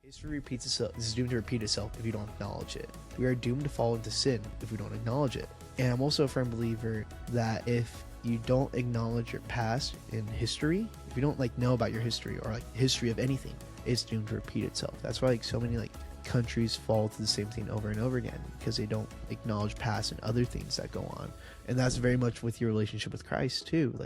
History repeats itself. This is doomed to repeat itself if you don't acknowledge it. We are doomed to fall into sin if we don't acknowledge it. And I'm also a firm believer that if you don't acknowledge your past in history, if you don't know about your history or history of anything, it's doomed to repeat itself. That's why so many countries fall to the same thing over and over again, because they don't acknowledge past and other things that go on. And that's very much with your relationship with Christ too.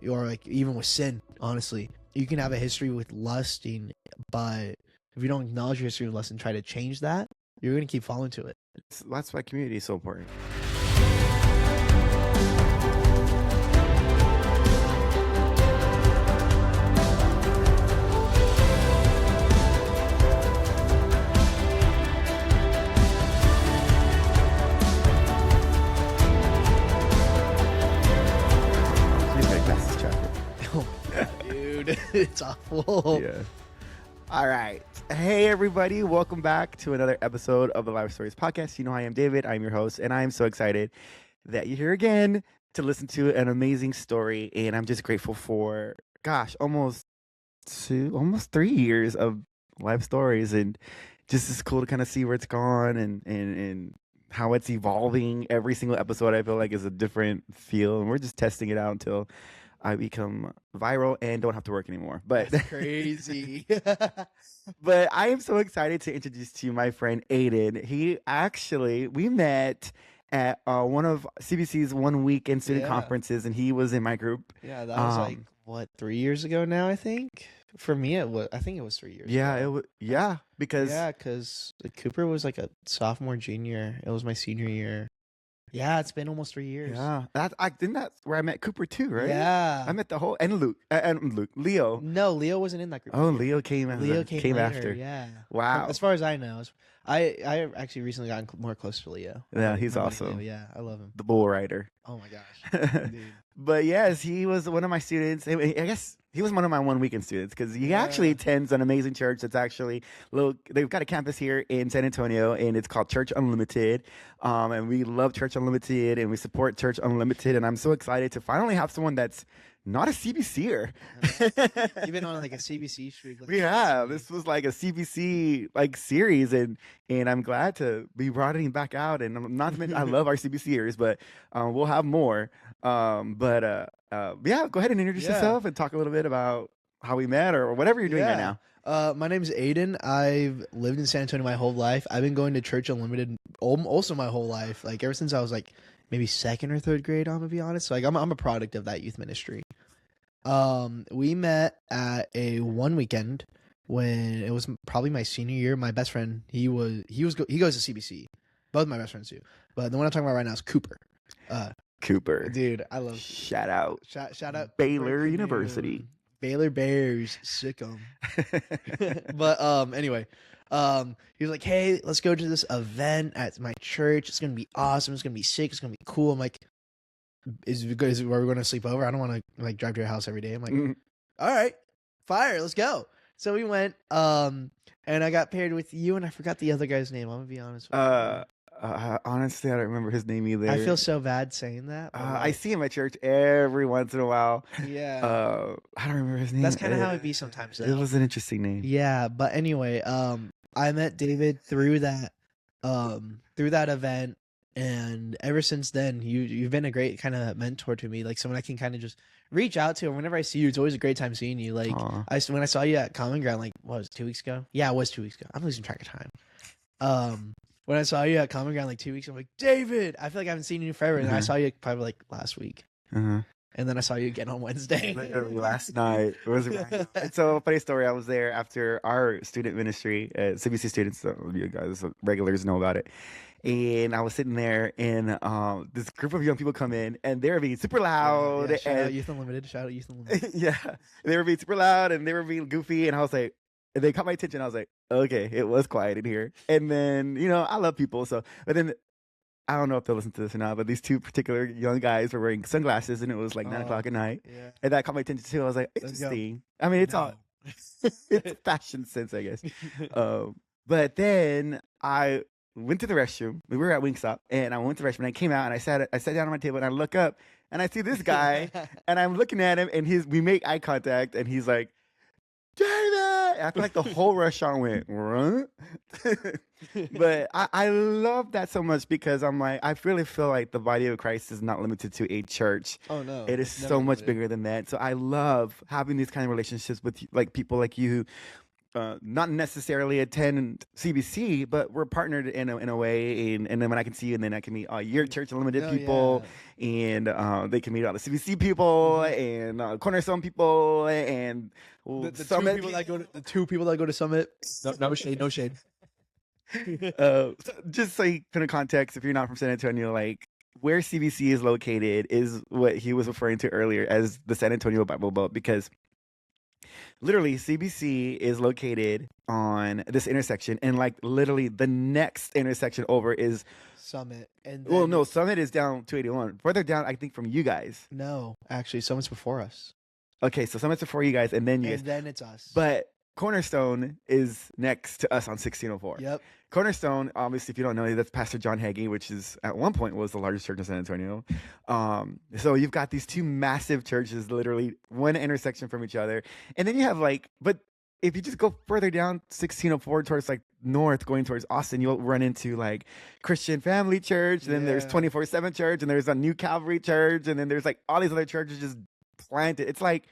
Or even with sin, honestly. You can have a history with lusting, but if you don't acknowledge your history of lust and try to change that, you're going to keep falling to it. That's why community is so important. Dude, it's awful. Yeah. All right. Hey, everybody. Welcome back to another episode of the Live Stories podcast. You know, I am David. I'm your host, and I am so excited that you're here again to listen to an amazing story. And I'm just grateful for, almost 3 years of live stories. And just it's cool to kind of see where it's gone and how it's evolving. Every single episode, I feel like, is a different feel. And we're just testing it out until I become viral and don't have to work anymore. But that's crazy. But I am so excited to introduce to you my friend Aiden. We met at one of CBC's OneWKND student conferences, and he was in my group. Yeah, that was 3 years ago now, I think. For me, I think it was 3 years ago. Because Cooper was a sophomore, junior. It was my senior year. Yeah, it's been almost 3 years. Yeah, that's where I met Cooper too, right? Yeah, I met the whole Leo. No, Leo wasn't in that group. Oh, Leo came later, after. Yeah. Wow. As far as I know, I actually recently gotten more close to Leo. Yeah, he's awesome. Leo, yeah, I love him. The bull rider. Oh my gosh, dude. But yes, he was one of my students. I guess he was one of my OneWKND students because he actually attends an amazing church that's actually they've got a campus here in San Antonio, and it's called Church Unlimited. And we love Church Unlimited, and we support Church Unlimited. And I'm so excited to finally have someone that's not a CBCer. You've been on a CBC streak. We have. This was a CBC series, and I'm glad to be broadening back out. And I'm not meant I love our CBCers, but we'll have more. Yeah, go ahead and introduce yourself and talk a little bit about how we met or whatever you're doing right now. My name's Aiden. I've lived in San Antonio my whole life. I've been going to Church Unlimited also my whole life. Ever since I was maybe second or third grade, I'm gonna be honest. So I'm a product of that youth ministry. We met at a OneWKND when it was probably my senior year. My best friend, he goes to CBC. Both my best friends do, but the one I'm talking about right now is Cooper. Cooper, dude, I love shout out Baylor Cooper, University. Baylor Bears, sick 'em. But anyway, he was like, "Hey, let's go to this event at my church. It's gonna be awesome. It's gonna be sick. It's gonna be cool." I'm like, "Is it where we're going to sleep over? I don't want to drive to your house every day." I'm like, "All right, fire, let's go." So we went, and I got paired with you, and I forgot the other guy's name. I'm gonna be honest with you. Honestly, I don't remember his name either. I feel so bad saying that. I see him at church every once in a while. Yeah. I don't remember his name. That's kind of how it be sometimes. It was an interesting name. Yeah, but anyway, I met David through that event, and ever since then, you've been a great kind of mentor to me, someone I can kind of just reach out to. And whenever I see you, it's always a great time seeing you. When I saw you at Common Ground, what was it, 2 weeks ago? Yeah, it was 2 weeks ago. I'm losing track of time. When I saw you at Common Ground 2 weeks, I'm like, David, I feel like I haven't seen you forever. And I saw you probably last week. And then I saw you again on Wednesday. Literally last night. It was so funny story. I was there after our student ministry, CBC students, so you guys regulars know about it. And I was sitting there, and this group of young people come in, and they were being super loud. Yeah, shout out Youth Unlimited. Yeah, they were being super loud, and they were being goofy, and I was like, and they caught my attention. I was like, okay, it was quiet in here. And then, I love people. So, but then I don't know if they'll listen to this or not, but these two particular young guys were wearing sunglasses, and it was 9 o'clock at night. Yeah. And that caught my attention too. I was like, interesting. I mean, it's all, it's fashion sense, I guess. But then I went to the restroom. We were at Wingstop, and I went to the restroom, and I came out, and I sat down on my table, and I look up, and I see this guy, and I'm looking at him, and we make eye contact, and he's like, David! what? I feel like the whole restaurant went, what? But I love that so much because I'm like, I really feel like the body of Christ is not limited to a church. Oh no, It is it's so never much limited. bigger than that. So I love having these kind of relationships with like people like you, not necessarily attend CBC, but we're partnered in a way. And then when I can see you, and then I can meet all your church unlimited No, people, yeah. and they can meet all the CBC people Mhm. and Cornerstone people and The two Summit. people that go to the 2 people that go to Summit. No shade, no shade. So just so you put in context, if you're not from San Antonio, like where CBC is located is what he was referring to earlier as the San Antonio Bible Belt, because literally CBC is located on this intersection, and like literally the next intersection over is Summit, and then, well, no, Summit is down 281. Further down, I think from you guys. no, actually, Summit's before us, Okay, so Summit's before you guys, and then you and guys. then it's us. But Cornerstone is next to us on 1604. Yep. Cornerstone, obviously, if you don't know, that's Pastor John Hagee, which is at one point was the largest church in San Antonio. So you've got these two massive churches, literally one intersection from each other, and then you have like, but if you just go further down 1604 towards like north, going towards Austin, you'll run into like Christian Family Church, and then there's Yeah. 24/7 Church, and there's a New Calvary Church, and then there's like all these other churches just planted. It's like,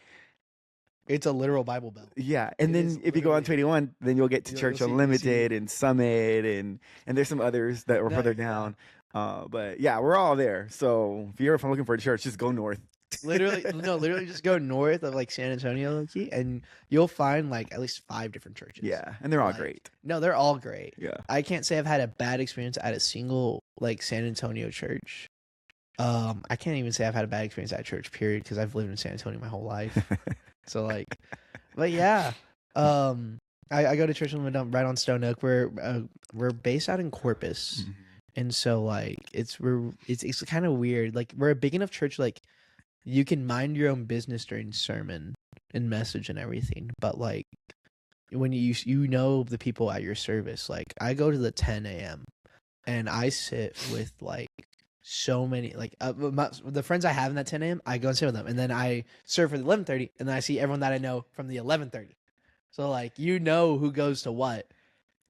It's a literal Bible Belt. yeah, and It then is if you go on literally- 21, then you'll get to You'll Church see- you'll see- Unlimited and Summit, and there's some others that were No, further yeah. down. But yeah, we're all there. So if you're ever looking for a church, just go north. literally just go north of like San Antonio, Loki, and you'll find like at least 5 different churches. Yeah, and they're all Like, great. No, they're all great. Yeah. I can't say I've had a bad experience at a single like San Antonio church. I can't even say I've had a bad experience at church, period, because I've lived in San Antonio my whole life. So like, but yeah, I go to church right on Stone Oak. We're based out in Corpus, and so like it's kind of weird. Like we're a big enough church, like you can mind your own business during sermon and message and everything, but like when you know the people at your service, like I go to the 10 a.m. and I sit with like so many like the friends I have in that 10 a.m. I go and sit with them, and then I serve for the 11:30, and then I see everyone that I know from the 11:30. So like you know who goes to what,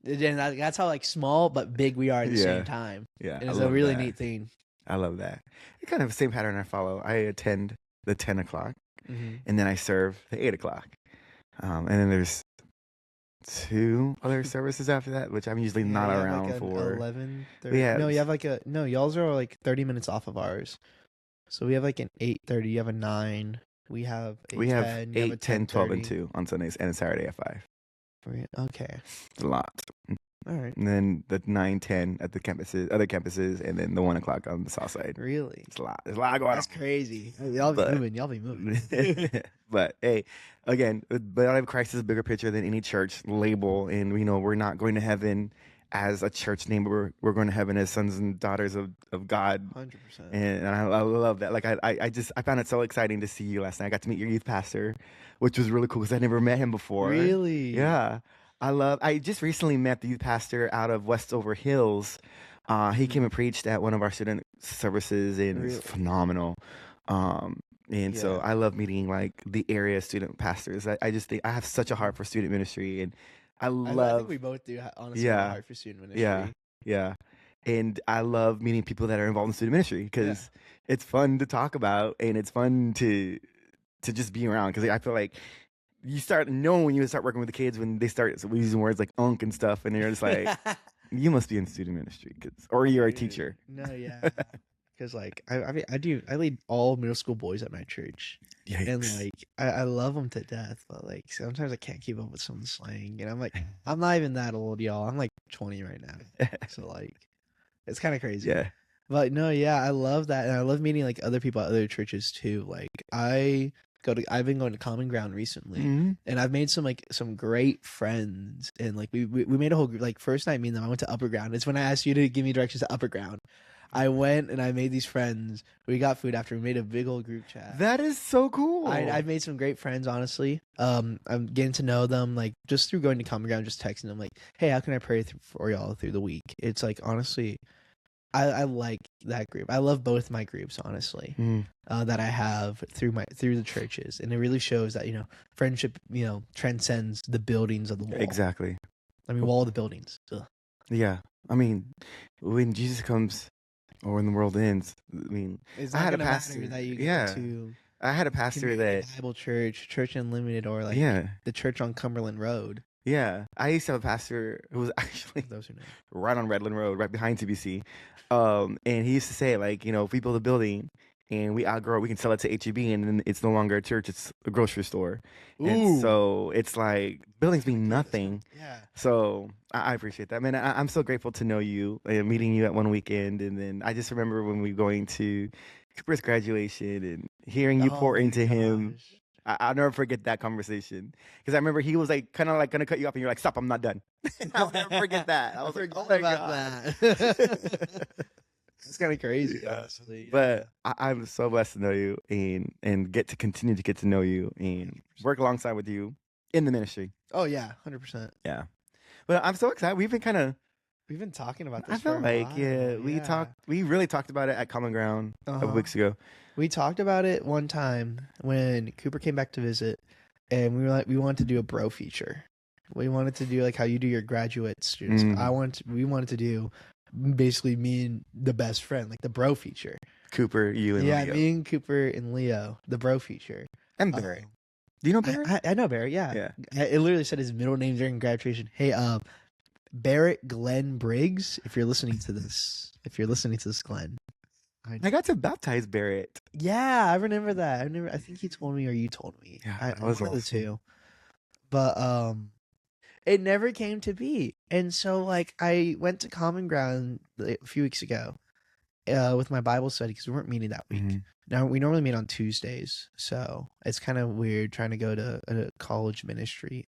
and that's how like small but big we are at the same time. Yeah, And it's a really neat thing. I love that. It's kind of the same pattern I follow. I attend the 10 o'clock, Mm-hmm. and then I serve the 8 o'clock, and then there's 2 other services after that, which I'm usually not around like for. 11:30. Yeah. No, you have like y'all's are like 30 minutes off of ours. So we have like an 8:30. You have a 9. We have a 10. We have you have a 8, 10, 12, and 10:30. 2 on Sundays, and a Saturday at 5. Okay. It's a lot. All right. And then the 9, 10 at the other campuses, and then the 1 o'clock on the south side. Really? It's a lot. There's a lot going on. That's crazy. Y'all be But- moving. Y'all be moving. But hey, again, Body of Christ is a bigger picture than any church label, and we know we're not going to heaven as a church name, but we're going to heaven as sons and daughters of God. 100%. And I love that. Like I found it so exciting to see you last night. I got to meet your youth pastor, which was really cool because I never met him before. Really? Yeah. I just recently met the youth pastor out of Westover Hills. He came and preached at one of our student services, and Really? it's phenomenal. And so Yeah. I love meeting like the area student pastors. I just think I have such a heart for student ministry, and I I love think we both do, honestly, Yeah. have a heart for student ministry. yeah. And I love meeting people that are involved in student ministry because it's fun to talk about, and it's fun to just be around, because I feel like you start knowing when you start working with the kids when they start using words like unk and stuff, and you're just like, you must be in student ministry, or you're a Dude, teacher. No, yeah. Because like I lead all middle school boys at my church, and Yikes. like I love them to death, but like sometimes I can't keep up with some slang, and I'm like, I'm not even that old, y'all. I'm like 20 right now, so like it's kind of crazy. Yeah. But no, yeah, I love that, and I love meeting like other people at other churches too. Like I've been going to Common Ground recently, Mhm. and I've made some great friends, and like we made a whole group. Like first night, me and them, I went to Upper Ground. It's when I asked you to give me directions to Upper Ground. I went and I made these friends. We got food after. We made a big old group chat. That is so cool. I've made some great friends, honestly. I'm getting to know them like just through going to Common Ground, just texting them like, "Hey, how can I pray for y'all through the week?" It's like honestly, I like that group. I love both my groups, honestly, that I have through the churches, and it really shows that friendship transcends the buildings of the wall. Exactly. I mean, wall of the buildings. Ugh. Yeah, I mean, when Jesus comes or when the world ends, I mean, It's I not had a gonna pastor. matter that you go Yeah, to I had a pastor Community that. Bible Church, Church Unlimited, or like Yeah, the church on Cumberland Road. yeah. I used to have a pastor who was actually For those who know. right on Redland Road, right behind TBC. And he used to say, like, if we build a building and we outgrow it, we can sell it to HEB, and then it's no longer a church, it's a grocery store. And Ooh. so it's like buildings mean nothing. Yeah. So I appreciate that, man. I'm so grateful to know you, meeting you at One Weekend, and then I just remember when we were going to Cooper's graduation and hearing you pour Oh my into him. gosh. I'll never forget that conversation, because I remember he was like kind of like gonna cut you off, and you're like, "Stop, I'm not done." I'll never forget that. I was like, "Oh my God." that. It's kind of crazy, Yeah. honestly. But I'm so blessed to know you and get to continue to get to know you and work alongside with you in the ministry. Oh yeah, 100%. Yeah. But I'm so excited. We've been talking about this. I felt for a like, while. we really talked about it at Common Ground a couple Uh-huh. weeks ago. We talked about it one time when Cooper came back to visit, and we were like, we wanted to do a bro feature. We wanted to do like how you do your graduate students. We wanted to do basically me and the best friend, like the bro feature. Cooper, you and Leo. Me and Cooper and Leo, the bro feature. And Barry. Do you know Barry? I know Barry, yeah. It literally said his middle name during graduation. Hey, Barrett Glenn Briggs, if you're listening to this, Glenn. I got to baptize Barrett. Yeah, I remember that. I think he told me or you told me. Yeah, I that was one of the awesome. two. But it never came to be. And so like I went to Common Ground a few weeks ago with my Bible study because we weren't meeting that week. Mm-hmm. Now we normally meet on Tuesdays, so it's kind of weird trying to go to a college ministry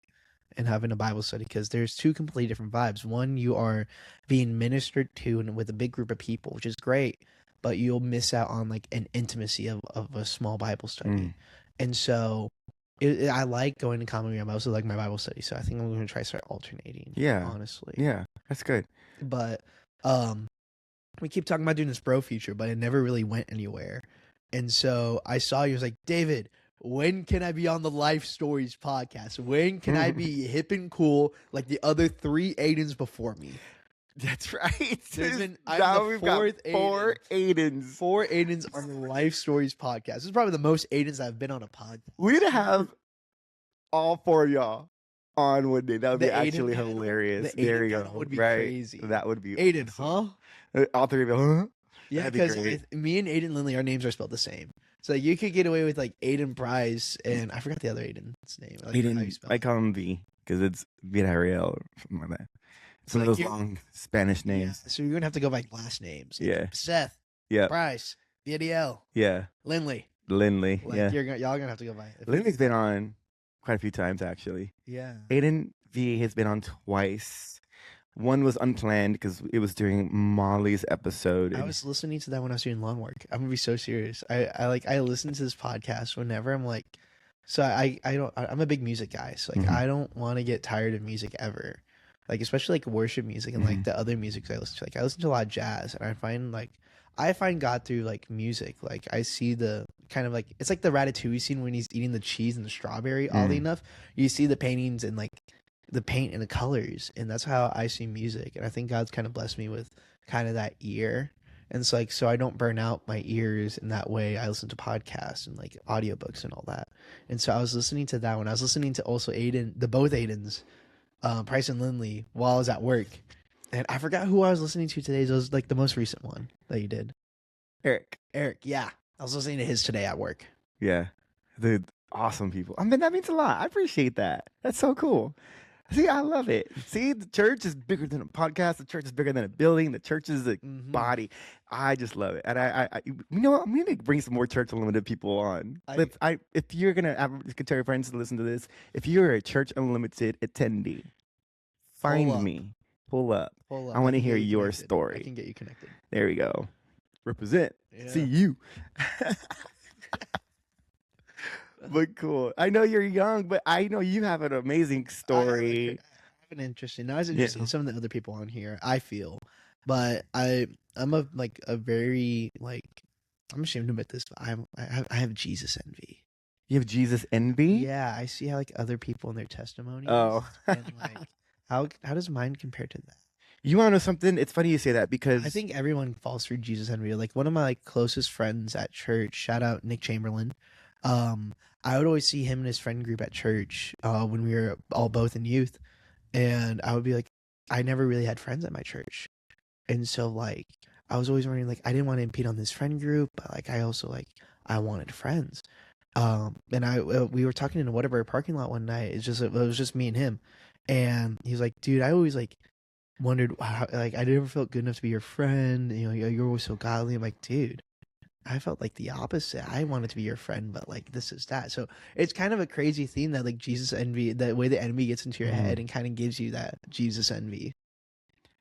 and having a Bible study because there's two completely different vibes. One, you are being ministered to and with a big group of people, which is great, but you'll miss out on like an intimacy of a small Bible study. And so I like going to Common Ground. I also like my Bible study, so I think I'm going to try to start alternating. Yeah, honestly. Yeah, that's good. But we keep talking about doing this bro feature, but it never really went anywhere. And so I saw you. I was like, David, when can I be on the Life Stories podcast? When can I be hip and cool like the other 3 Aidens before me? That's right. Now we've got 4 Aidens. 4 Aidens on the Life Stories podcast. This is probably the most Aidens I've been on a podcast. We need to have all 4 of y'all on one day. That would be The Aiden actually panel. hilarious. The There Aiden you panel go. would be right. crazy. That would be Aiden, awesome. huh? All 3 of you, huh? Yeah, That'd be because great. me and Aiden Lindley, our names are spelled the same. So you could get away with like Aiden Price, and I forgot the other Aiden's name. I like how you Aiden, spell I it. call him V because it's Villarreal or something like that. Some Like of those you're- long Spanish names. Yeah, so you're gonna have to go by last names. Like Yeah. Seth, Yeah. Price, VDL, Yeah. Lindley. Lindley. Like Yeah. y'all gonna have to go by. Lindley's been on quite a few times actually. Yeah. Aiden V has been on twice. One was unplanned because it was during Molly's episode. I and- was listening to that when I was doing lawn work. I'm gonna be so serious. I listen to this podcast whenever I'm like, so I'm a big music guy. So like I don't want to get tired of music ever. Like especially like worship music and like the other music I listen to. Like I listen to a lot of jazz, and I find God through like music. Like I see the kind of like it's like the Ratatouille scene when he's eating the cheese and the strawberry. Oddly enough, you see the paintings and like the paint and the colors, and that's how I see music. And I think God's kind of blessed me with kind of that ear, and it's like so I don't burn out my ears in that way. I listen to podcasts and like audiobooks and all that. And so I was listening to that when I was listening to also both Aidens, Price and Lindley, while I was at work. And I forgot who I was listening to today. It was like the most recent one that you did. Eric. Yeah. I was listening to his today at work. Yeah. Dude, awesome people. I mean, that means a lot. I appreciate that. That's so cool. See, I love it. See, the church is bigger than a podcast. The church is bigger than a building. The church is a body. I just love it. And I you know what? I'm going to bring some more Church Unlimited people on. If you're going to tell your friends to listen to this, if you're a Church Unlimited attendee, find me. Pull up. I want to hear your story. I can get you connected. There we go. Represent. Yeah. See you. But cool. I know you're young, but I know you have an amazing story. I have an interesting. Not as interesting as some of the other people on here. I feel But I'm a very like I'm ashamed to admit this, but I have Jesus envy. You have Jesus envy? Yeah, I see how like other people in their testimonies Oh. and like how does mine compare to that? You want to know something? It's funny you say that I because think everyone falls through Jesus envy. Like one of my like closest friends at church, shout out Nick Chamberlain. Um, I would always see him and his friend group at church when we were all both in youth, and I would be like, I never really had friends at my church, and so like I was always wondering like I didn't want to impede on this friend group, but like I also like I wanted friends. And we were talking in a whatever parking lot one night. It was just me and him, and he was like, "Dude, I always like wondered how like I never felt good enough to be your friend. You know, you're always so godly." I'm like, "Dude, I felt like the opposite. I wanted to be your friend, but like this is that." So it's kind of a crazy theme that like Jesus envy, the way the enemy gets into your Mhm. head and kind of gives you that Jesus envy.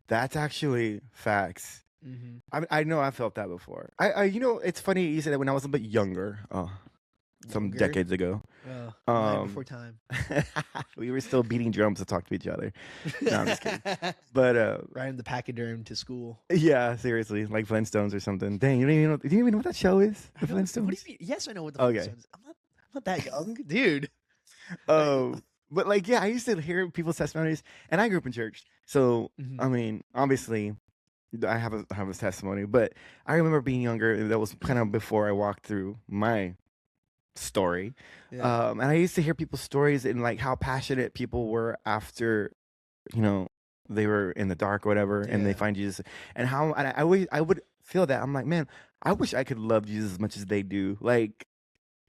that's actually facts. Mm-hmm. I know I felt that before. You know, it's funny you said that when I was a bit younger, some Younger, decades ago. mine before time. We were still beating drums to talk to each other. No, I'm just kidding. But Riding the pachyderm to school. yeah, seriously, like Flintstones or something. Dang, you don't even know. Do you even know what that show is? The Flintstones. What do you mean? Yes, I know what the Okay. Flintstones. I'm not that young, dude. But like, yeah, I used to hear people's testimonies, and I grew up in church, so Mhm. I mean, obviously, I have a testimony. But I remember being younger, and that was kind of before I walked through my story. Yeah. And I used to hear people's stories and like how passionate people were after, you know, they were in the dark or whatever, and they Yeah. find Jesus, and how and I would feel that I'm like, man, I wish I could love Jesus as much as they do. Like,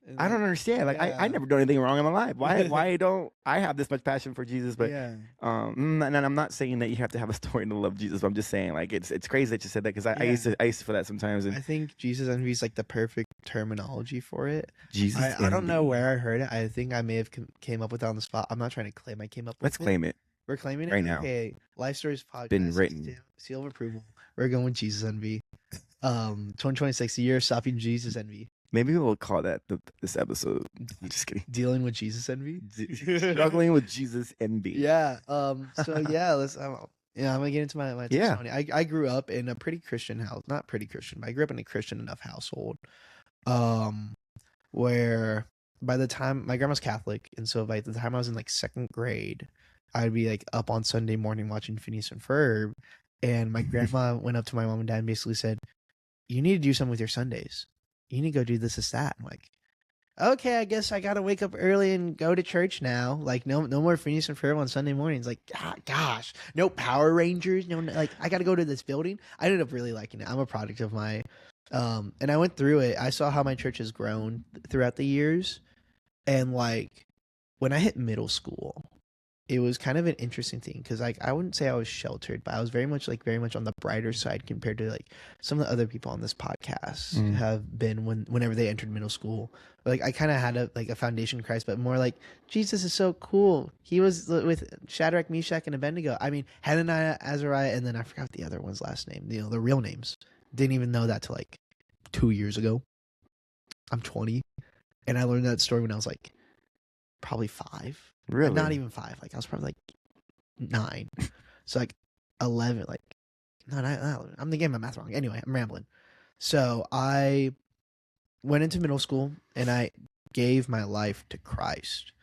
And I don't like, understand. Like, I yeah. never done anything wrong in my life. Why don't I have this much passion for Jesus? But Yeah. and I'm not saying that you have to have a story to love Jesus. But I'm just saying like it's crazy that you said that because I used Yeah. to feel that sometimes. And I think Jesus envy is like the perfect terminology for it. Jesus, I don't know envy. where I heard it. I think I may have came up with it on the spot. I'm not trying to claim I came up with Let's it. claim it We're claiming it right now. Okay. Life Stories Been podcast. written. Seal of approval. We're going with Jesus envy. 2026, the year of stopping Jesus envy. Maybe we'll call that this episode. I'm just kidding. Dealing with Jesus envy. Struggling with Jesus envy. Yeah. So yeah, let's. Yeah, I'm gonna get into my Yeah. testimony. I grew up in a pretty Christian house, not pretty Christian, but I grew up in a Christian enough household, um, where by the time my grandma's Catholic, and so by the time I was in like second grade, I'd be like up on Sunday morning watching Phineas and Ferb, and my grandma went up to my mom and dad and basically said, "You need to do something with your Sundays. You need to go do this that." I'm like, okay, I guess I gotta wake up early and go to church now. Like, no more Phineas and Ferb on Sunday mornings. Like, gosh, no Power Rangers. No, like, I gotta go to this building. I ended up really liking it. I'm a product of my, and I went through it. I saw how my church has grown throughout the years, and like, when I hit middle school, it was kind of an interesting thing because like I wouldn't say I was sheltered, but I was very much on the brighter side compared to like some of the other people on this podcast have been whenever they entered middle school. Like I kind of had a foundation in Christ, but more like Jesus is so cool. He was with Shadrach, Meshach, and Abednego. I mean Hananiah, Azariah, and then I forgot the other one's last name. You know, the real names. Didn't even know that till like 2 years ago. I'm 20, and I learned that story when I was like probably 5. Really? Not even 5. Like I was probably like 9. So like 11. Like no, not I'm getting my math wrong. Anyway, I'm rambling. So I went into middle school and I gave my life to Christ.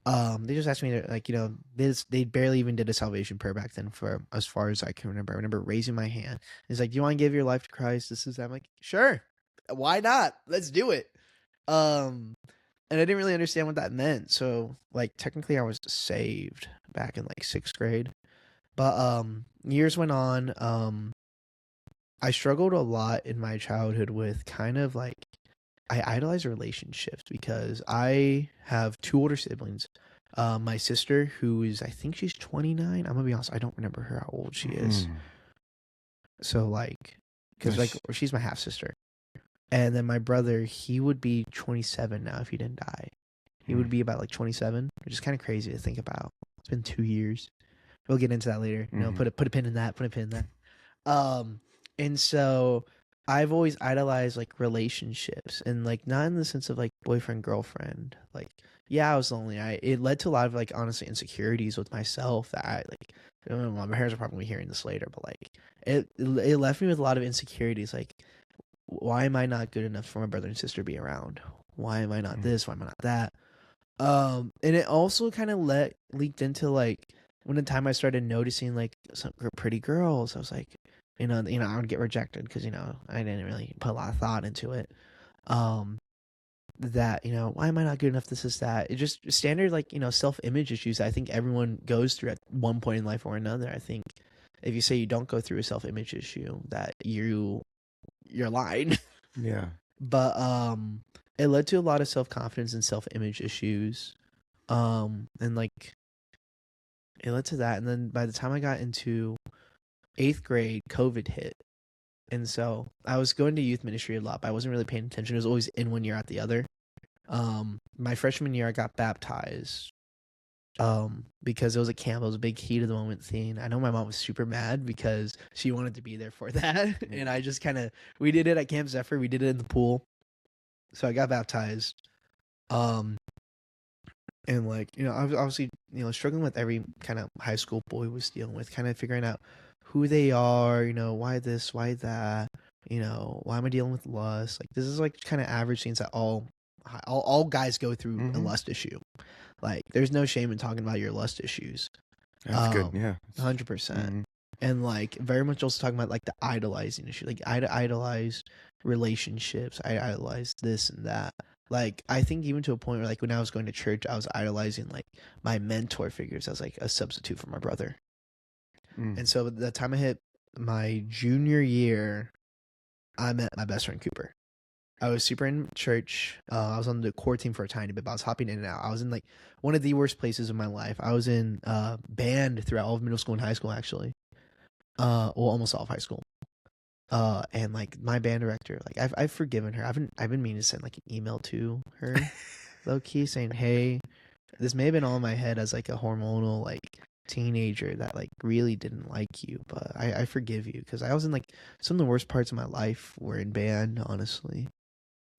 They just asked me to like they barely even did a salvation prayer back then for as far as I can remember. I remember raising my hand. It's like, do you want to give your life to Christ? This is that. I'm like, sure. Why not? Let's do it. And I didn't really understand what that meant. So, like, technically I was saved back in like 6th grade. But years went on. I struggled a lot in my childhood with kind of like I idolize relationships because I have 2 older siblings. My sister, who is I think she's 29. I'm gonna be honest, I don't remember her how old she is. So like, because like she's my half sister. And then my brother, he would be 27 now if he didn't die. He would be about like 27, which is kind of crazy to think about. It's been 2 years. We'll get into that later. You know, put a pin in that. Put a pin in that. And so I've always idolized like relationships, and like not in the sense of like boyfriend girlfriend. Like, yeah, I was lonely. It led to a lot of like honestly insecurities with myself that I like My parents are probably hearing this later, but like it left me with a lot of insecurities. Like, why am I not good enough for my brother and sister to be around? Why am I not this? Why am I not that? And it also kind of leaked into like when the time I started noticing like some pretty girls, I was like, I would get rejected because I didn't really put a lot of thought into it. That why am I not good enough? This is that. It just standard like self-image issues. I think everyone goes through at one point in life or another. I think if you say you don't go through a self-image issue, that you're lying. Yeah. But it led to a lot of self-confidence and self-image issues. And like it led to that. And then by the time I got into 8th grade, COVID hit. And so I was going to youth ministry a lot, but I wasn't really paying attention. It was always in one year out the other. My freshman year, I got baptized because it was a camp. It was a big heat of the moment thing. I know my mom was super mad because she wanted to be there for that. And I just we did it at Camp Zephyr. We did it in the pool. So I got baptized. And like, I was obviously, struggling with every kind of high school boy was dealing with, kind of figuring out who they are, why this, why that, why am I dealing with lust? Like, this is like kind of average things that all guys go through a lust issue. Like, there's no shame in talking about your lust issues. That's good. Yeah. 100%. And like, very much also talking about like the idolizing issue. Like, I idolize relationships. I idolize this and that. Like, I think even to a point where like when I was going to church, I was idolizing like my mentor figures as like a substitute for my brother. And so the time I hit my junior year, I met my best friend Cooper. I was super in church. I was on the core team for a tiny bit, but I was hopping in and out. I was in like one of the worst places of my life. I was in band throughout all of middle school and high school, actually. Well, almost all of high school. And like my band director, like I've forgiven her. I've been meaning to send like an email to her, low key, saying, "Hey, this may have been all in my head as like a hormonal like teenager that like really didn't like you, but I forgive you because I was in like some of the worst parts of my life were in band, honestly.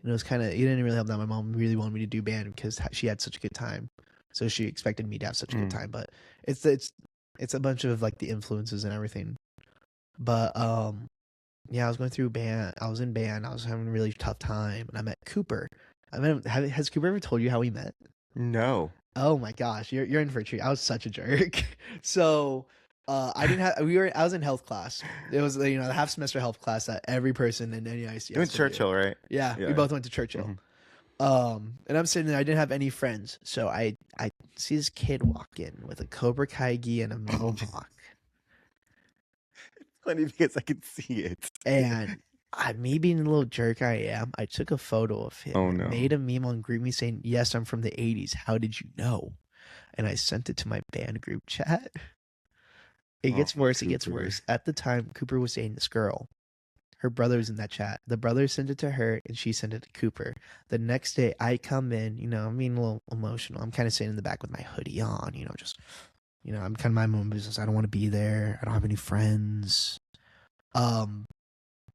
And it was kind of, it didn't really help that my mom really wanted me to do band because she had such a good time, so she expected me to have such a good time. But it's a bunch of like the influences and everything. But yeah, I was going through band. I was in band. I was having a really tough time, and I met Cooper. Has Cooper ever told you how we met? No. Oh my gosh, you're in for a treat. I was such a jerk. So, I was in health class. It was the half semester health class that every person in NEIC. You went to Churchill, right? Yeah, we both went to Churchill. And I'm sitting there. I didn't have any friends, so I see this kid walk in with a Cobra Kai gi and a mohawk. It's funny because I can see it. And me being a little jerk I am, I took a photo of him. Oh, no. Made a meme on GroupMe saying, "Yes, I'm from the 80s. How did you know?" And I sent it to my band group chat. It gets worse. It gets worse. At the time, Cooper was dating this girl. Her brother was in that chat. The brother sent it to her, and she sent it to Cooper. The next day, I come in, I'm being a little emotional. I'm kind of sitting in the back with my hoodie on, I'm kind of my own business. I don't want to be there. I don't have any friends.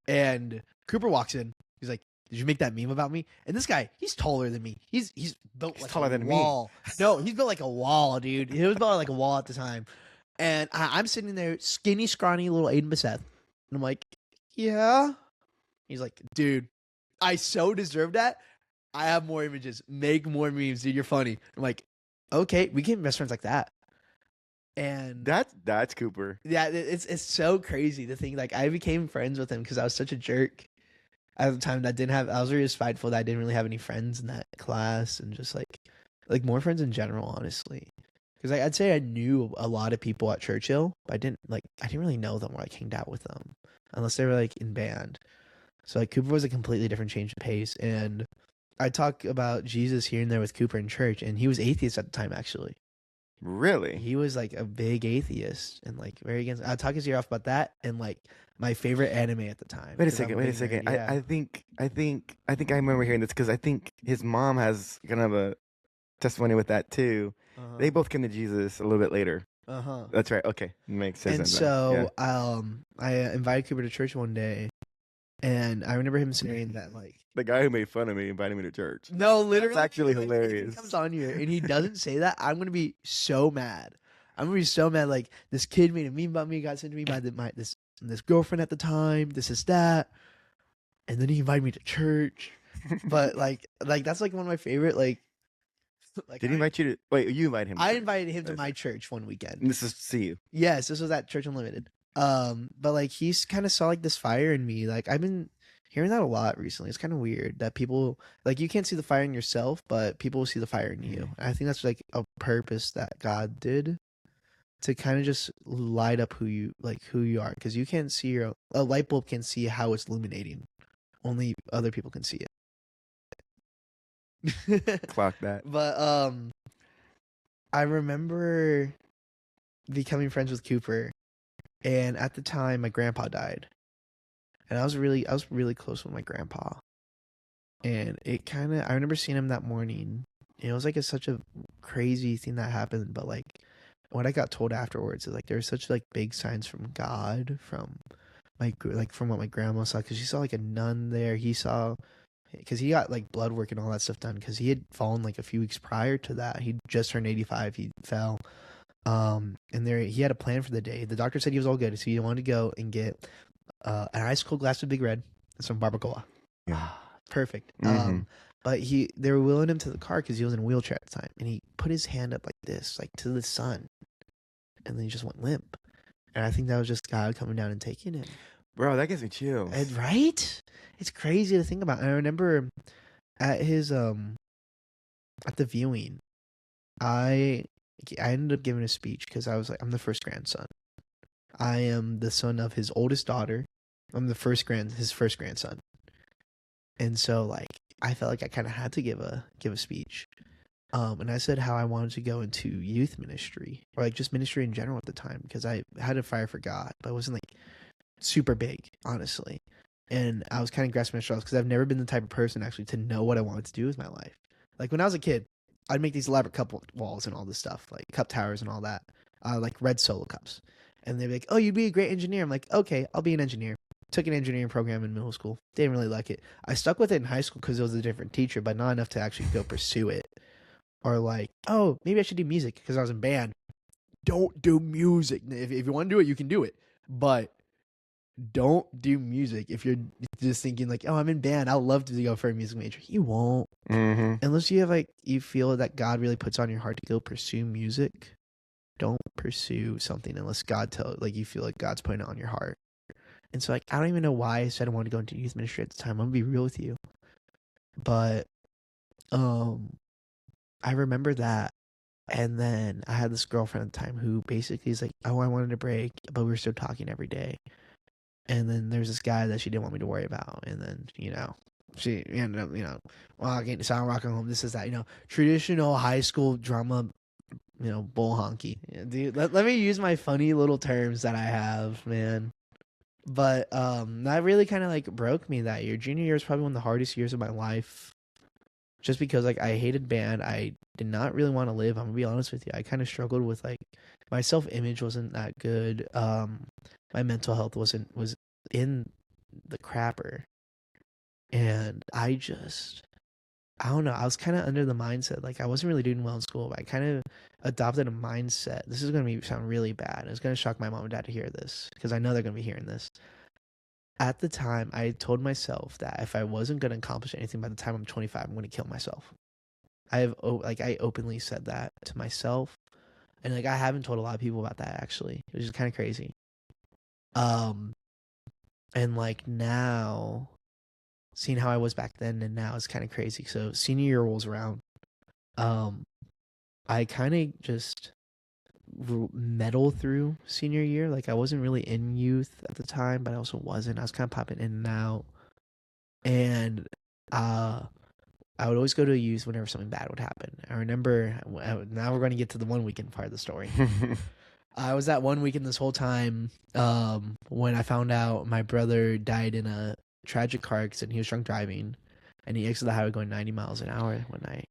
And Cooper walks in. He's like, "Did you make that meme about me?" And this guy, he's taller than me. He's built like taller a than wall. No, he's built like a wall, dude. He was built like a wall at the time. And I'm sitting there, skinny, scrawny little Aiden Beseth. And I'm like, "Yeah." He's like, "Dude, I so deserve that. I have more images. Make more memes, dude. You're funny." I'm like, "Okay, we can be best friends like that." And that's Cooper. Yeah, it's so crazy to think like I became friends with him because I was such a jerk at the time that I was really spiteful that I didn't really have any friends in that class and just like more friends in general, honestly. Because I'd say I knew a lot of people at Churchill, but I didn't really know them or like hanged out with them unless they were like in band. So like Cooper was a completely different change of pace, and I talk about Jesus here and there with Cooper in church, and he was atheist at the time actually. Really? He was like a big atheist and like very against. I'll talk his ear off about that and like my favorite anime at the time. Wait a second. Yeah. I think I remember hearing this because I think his mom has kind of a testimony with that too. They both came to Jesus a little bit later. That's right. Okay, makes sense. And so, I invited Cooper to church one day, and I remember him saying that like the guy who made fun of me invited me to church. No, literally, that's actually like, hilarious. if he comes on here and he doesn't say that, I'm gonna be so mad. I'm gonna be so mad. Like this kid made a meme about me, got sent to me by this girlfriend at the time. This is that, and then he invited me to church. But like that's like one of my favorite like Did he invite you to? Wait, you invited him. To I church. invited him to my church one weekend. And this is to see you. Yes, this was at Church Unlimited. But like he's kind of saw like this fire in me. Like I've been hearing that a lot recently. It's kind of weird that people like you can't see the fire in yourself, but people will see the fire in you. And I think that's like a purpose that God did to kind of just light up who you are, because you can't see a light bulb can see how it's illuminating. Only other people can see it. Clock that. But I remember becoming friends with Cooper, and at the time my grandpa died. And I was really close with my grandpa. And I remember seeing him that morning. It was like such a crazy thing that happened, but like what I got told afterwards is like there were such like big signs from God, from from what my grandma saw, because she saw like a nun there. He saw, because he got like blood work and all that stuff done, because he had fallen like a few weeks prior to that. He just turned 85. He fell. And there he had a plan for the day. The doctor said he was all good, so he wanted to go and get an ice cold glass of Big Red and some barbacoa. Yeah. Perfect. Mm-hmm. But they were wheeling him to the car because he was in a wheelchair at the time, and he put his hand up like this, like to the sun, and then he just went limp. And I think that was just God coming down and taking him. Bro, that gives me chills. Right? It's crazy to think about. And I remember at his at the viewing, I ended up giving a speech because I was like, I'm the first grandson. I am the son of his oldest daughter. I'm his first grandson. And so like I felt like I kind of had to give a speech. And I said how I wanted to go into youth ministry, or like just ministry in general at the time, because I had a fire for God, but it wasn't like super big, honestly. And I was kind of grasping at straws because I've never been the type of person actually to know what I wanted to do with my life. Like when I was a kid, I'd make these elaborate cup walls and all this stuff, like cup towers and all that, like red Solo cups. And they'd be like, "Oh, you'd be a great engineer." I'm like, "Okay, I'll be an engineer." Took an engineering program in middle school. Didn't really like it. I stuck with it in high school because it was a different teacher, but not enough to actually go pursue it. Or like, oh, maybe I should do music because I was in band. Don't do music. If you want to do it, you can do it. But don't do music if you're just thinking like, oh, I'm in band. I'd love to go for a music major. You won't. Mm-hmm. Unless you have you feel that God really puts on your heart to go pursue music. Don't pursue something unless God you feel like God's putting it on your heart. And so I don't even know why I said I wanted to go into youth ministry at the time. I'm gonna be real with you. But I remember that. And then I had this girlfriend at the time who basically is like, oh, I wanted to break, but we were still talking every day. And then there's this guy that she didn't want me to worry about. And then, she ended up, walking to sound rocking home. This is that, traditional high school drama, bull honky. Yeah, dude, let me use my funny little terms that I have, man. But that really kind of broke me that year. Junior year was probably one of the hardest years of my life. Just because I hated band, I did not really want to live. I'm gonna be honest with you. I kind of struggled with my self-image wasn't that good. My mental health was in the crapper, and I don't know. I was kind of under the mindset I wasn't really doing well in school. But I kind of adopted a mindset. This is gonna sound really bad. It's gonna shock my mom and dad to hear this because I know they're gonna be hearing this. At the time, I told myself that if I wasn't going to accomplish anything by the time I'm 25, I'm going to kill myself. I openly said that to myself, and I haven't told a lot of people about that actually, which is kind of crazy. And now, seeing how I was back then and now is kind of crazy. So senior year rolls around, I kind of just meddle through senior year. I wasn't really in youth at the time, but I also wasn't. I was kind of popping in and out, and I would always go to youth whenever something bad would happen. I remember, now we're going to get to the one weekend part of the story. I was at one weekend this whole time when I found out my brother died in a tragic car accident. He was drunk driving, and he exited the highway going 90 miles an hour one night.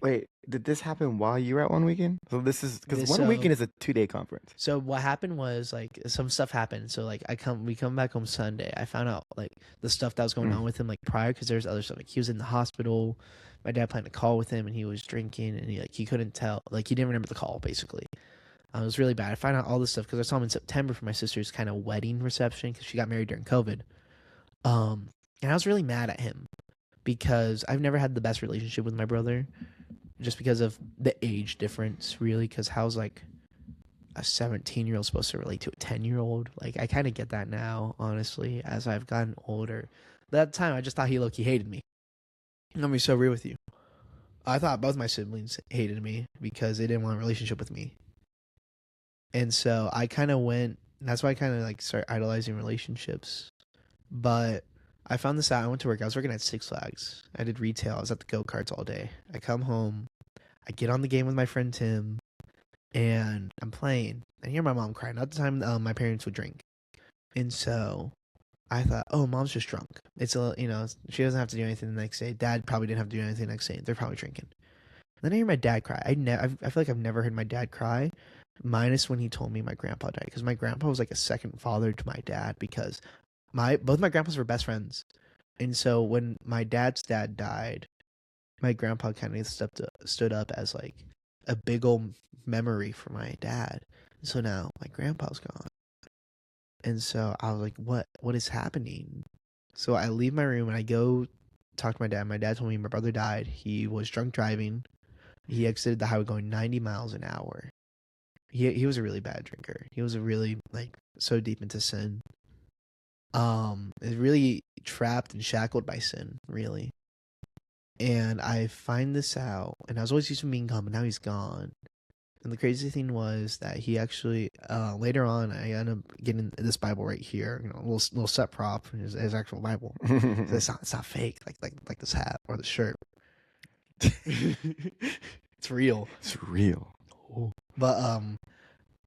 Wait, did this happen while you were at One Weekend? So this is because One Weekend is a 2-day conference. So what happened was some stuff happened. So we come back home Sunday. I found out the stuff that was going on with him prior, because there's other stuff. He was in the hospital. My dad planned a call with him, and he was drinking, and he couldn't tell. He didn't remember the call basically. It was really bad. I found out all this stuff because I saw him in September for my sister's kind of wedding reception because she got married during COVID. And I was really mad at him because I've never had the best relationship with my brother just because of the age difference, really, because how's like a 17-year-old supposed to relate to a 10-year-old? Like, I kind of get that now, honestly, as I've gotten older. But at the time, I just thought he low-key hated me. I'm going to be so real with you. I thought both my siblings hated me because they didn't want a relationship with me. And so I kind of went, that's why I kind of like started idolizing relationships. But I found this out. I went to work. I was working at Six Flags. I did retail. I was at the go-karts all day. I come home. I get on the game with my friend Tim. And I'm playing. I hear my mom crying. At the time, my parents would drink. And so I thought, oh, mom's just drunk. It's she doesn't have to do anything the next day. Dad probably didn't have to do anything the next day. They're probably drinking. Then I hear my dad cry. I feel like I've never heard my dad cry, minus when he told me my grandpa died. Because my grandpa was like a second father to my dad because both my grandpas were best friends. And so when my dad's dad died, my grandpa kind of stood up as like a big old memory for my dad. So now my grandpa's gone. And so I was like, what is happening? So I leave my room and I go talk to my dad. My dad told me my brother died. He was drunk driving. He exited the highway going 90 miles an hour. He was a really bad drinker. He was a really like so deep into sin. Really trapped and shackled by sin, really. And I find this out, and I was always used to him being gone, but now he's gone. And the crazy thing was that he actually, later on, I ended up getting this Bible right here, a little set prop, his actual Bible. So it's not fake, like this hat or the shirt. It's real. It's real. But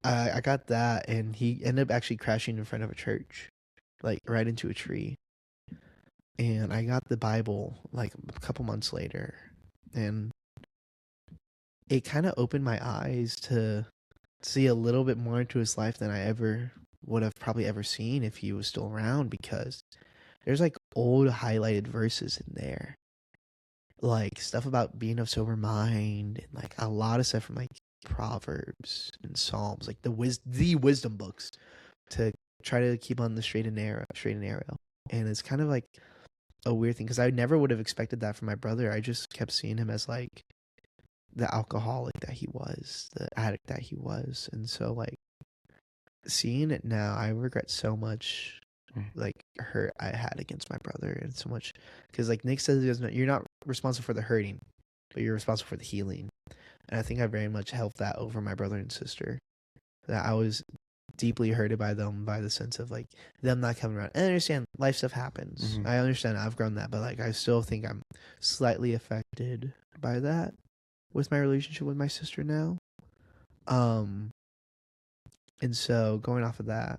I got that, and he ended up actually crashing in front of a church, like right into a tree. And I got the Bible like a couple months later, and it kind of opened my eyes to see a little bit more into his life than I ever would have probably ever seen if he was still around, because there's like old highlighted verses in there, like stuff about being of sober mind, and like a lot of stuff from like Proverbs and Psalms, like the wisdom books, to try to keep on the straight and narrow. And it's kind of like a weird thing because I never would have expected that from my brother. I just kept seeing him as like the alcoholic that he was, the addict that he was. And so like seeing it now, I regret so much like hurt I had against my brother, and so much because like Nick says, you're not responsible for the hurting, but you're responsible for the healing. And I think I very much helped that over my brother and sister, that I was deeply hurted by them, by the sense of like them not coming around. And I understand life stuff happens. I understand I've grown that, but like I still think I'm slightly affected by that with my relationship with my sister now. And so going off of that,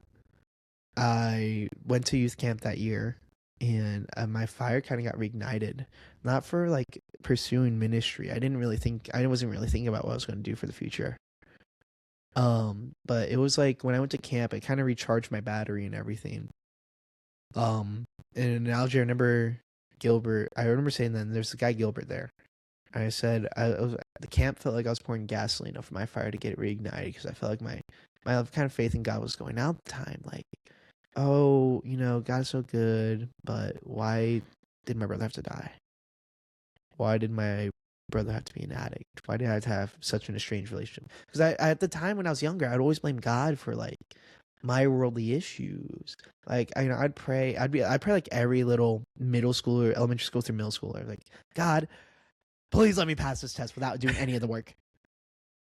I went to youth camp that year, and my fire kind of got reignited. Not for like pursuing ministry. I wasn't really thinking about what I was going to do for the future. But it was like when I went to camp, it kind of recharged my battery and everything. And in Algier, I remember saying that there's a guy Gilbert there. And I said, the camp felt like I was pouring gasoline over my fire to get it reignited, because I felt like my kind of faith in God was going out at the time. Like, oh, God is so good, but why did my brother have to die? Why did my brother have to be an addict? Why did I have to have such an estranged relationship? Because I at the time when I was younger, I'd always blame God for like my worldly issues. Like I'd pray like every little middle schooler, elementary school through middle schooler, like, God, please let me pass this test without doing any of the work.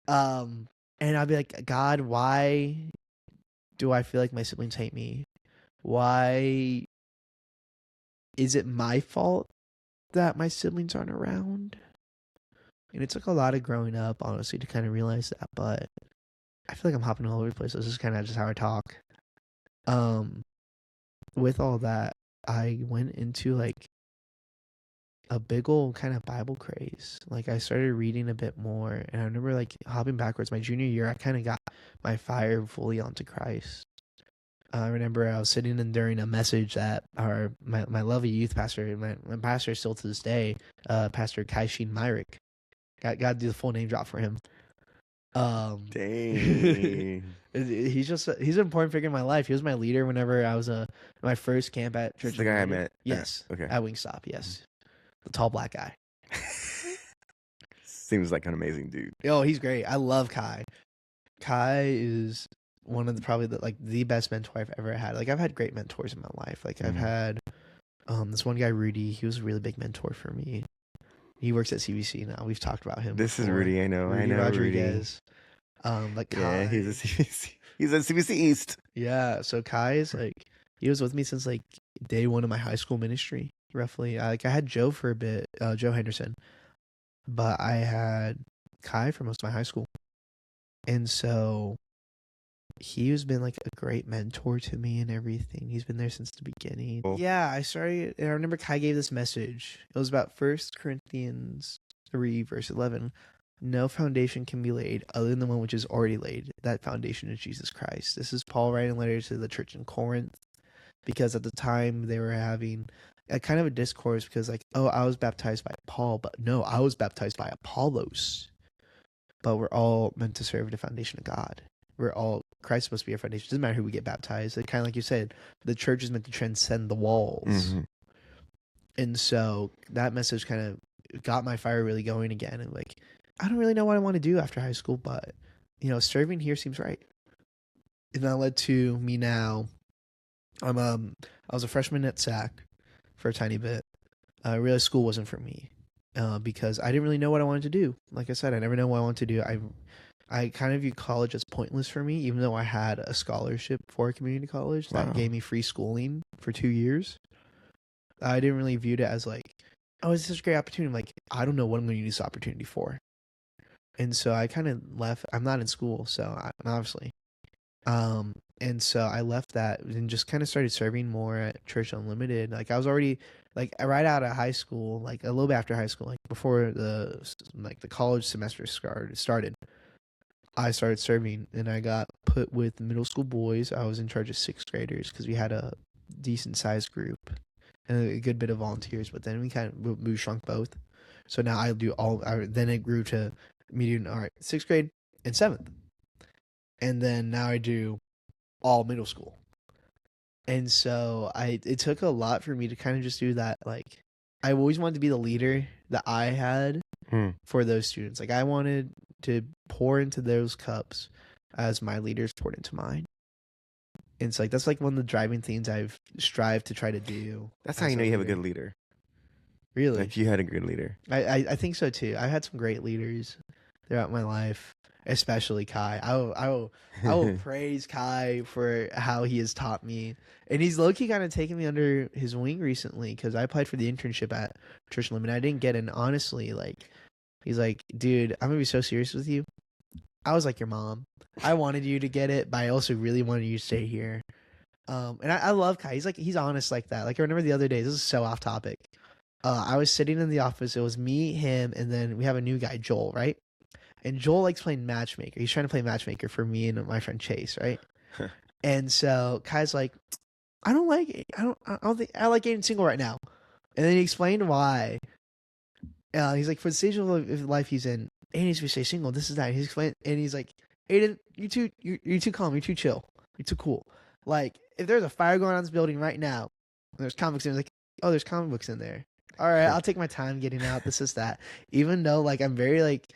And I'd be like, God, why do I feel like my siblings hate me? Why is it my fault that my siblings aren't around? And it took a lot of growing up, honestly, to kind of realize that. But I feel like I'm hopping all over the place. This is kind of just how I talk. With all that, I went into like a big old kind of Bible craze. Like I started reading a bit more, and I remember like hopping backwards. My junior year, I kind of got my fire fully onto Christ. I remember I was sitting in during a message that my lovely youth pastor, my pastor still to this day, Pastor Kaishin Myrick. Got to do the full name drop for him. Dang. He's an important figure in my life. He was my leader whenever I was my first camp at This is Church the guy I Unlimited. met. Yes, Okay. at Wingstop. Yes, the tall black guy. Seems like an amazing dude. Oh, he's great. I love Kai. Kai is one of the probably the best mentor I've ever had. Like I've had great mentors in my life. Like I've had this one guy Rudy. He was a really big mentor for me. He works at CBC now. We've talked about him. This before. is Rudy. I know. Rudy I know Rodriguez. Rudy. Like Yeah, Kai. he's a CBC. He's a CBC East. Yeah. So Kai is like he was with me since like day one of my high school ministry. Roughly, I had Joe for a bit, Joe Henderson, but I had Kai for most of my high school, and so he has been like a great mentor to me and everything. He's been there since the beginning. Cool. Yeah, I started. I remember Kai gave this message. It was about 1 Corinthians 3 verse 11. No foundation can be laid other than the one which is already laid. That foundation is Jesus Christ. This is Paul writing a letter to the church in Corinth, because at the time they were having a kind of a discourse because like, oh, I was baptized by Paul, but no, I was baptized by Apollos. But we're all meant to serve the foundation of God. We're all, Christ is supposed to be our foundation. It doesn't matter who we get baptized. It kind of like you said, the church is meant to transcend the walls. Mm-hmm. And so that message kind of got my fire really going again. And like, I don't really know what I want to do after high school, but serving here seems right. And that led to me now. I was a freshman at SAC for a tiny bit. I realized school wasn't for me because I didn't really know what I wanted to do. Like I said, I never know what I want to do. I kind of view college as pointless for me, even though I had a scholarship for a community college that gave me free schooling for 2 years. I didn't really view it as like, oh, it's such a great opportunity. I'm like, I don't know what I'm going to use this opportunity for. And so I kind of left. I'm not in school, so obviously. And so I left that and just kind of started serving more at Church Unlimited. Like I was already like right out of high school, like a little bit after high school, like before the college semester started. I started serving and I got put with middle school boys. I was in charge of 6th graders because we had a decent sized group and a good bit of volunteers. But then we shrunk both. So now I do then it grew to me doing 6th grade and 7th. And then now I do all middle school. And so it took a lot for me to kind of just do that. Like I always wanted to be the leader that I had for those students. Like I wanted to pour into those cups as my leaders poured into mine. And it's like that's like one of the driving things I've strived to try to do. That's how you know you have a good leader. Really? Like you had a good leader. I think so too. I've had some great leaders throughout my life, especially Kai. I will praise Kai for how he has taught me. And he's low-key kind of taken me under his wing recently because I applied for the internship at Church Unlimited. I didn't get it. And honestly, like, he's like, dude, I'm going to be so serious with you. I was like your mom. I wanted you to get it, but I also really wanted you to stay here. And I love Kai. He's honest like that. Like I remember the other day, this is so off topic. I was sitting in the office. It was me, him, and then we have a new guy, Joel, right? And Joel likes playing matchmaker. He's trying to play matchmaker for me and my friend Chase, right? And so Kai's like, I don't like it. I don't think I like getting single right now. And then he explained why. He's like, for the stage of life he's in, Aiden needs to stay single. This is that. He's explained, and he's like, Aiden, you're too calm. You're too chill. You're too cool. Like, if there's a fire going on in this building right now, and there's comic books in there, like, oh, there's comic books in there. All right, I'll take my time getting out. This is that. Even though, like, I'm very, like,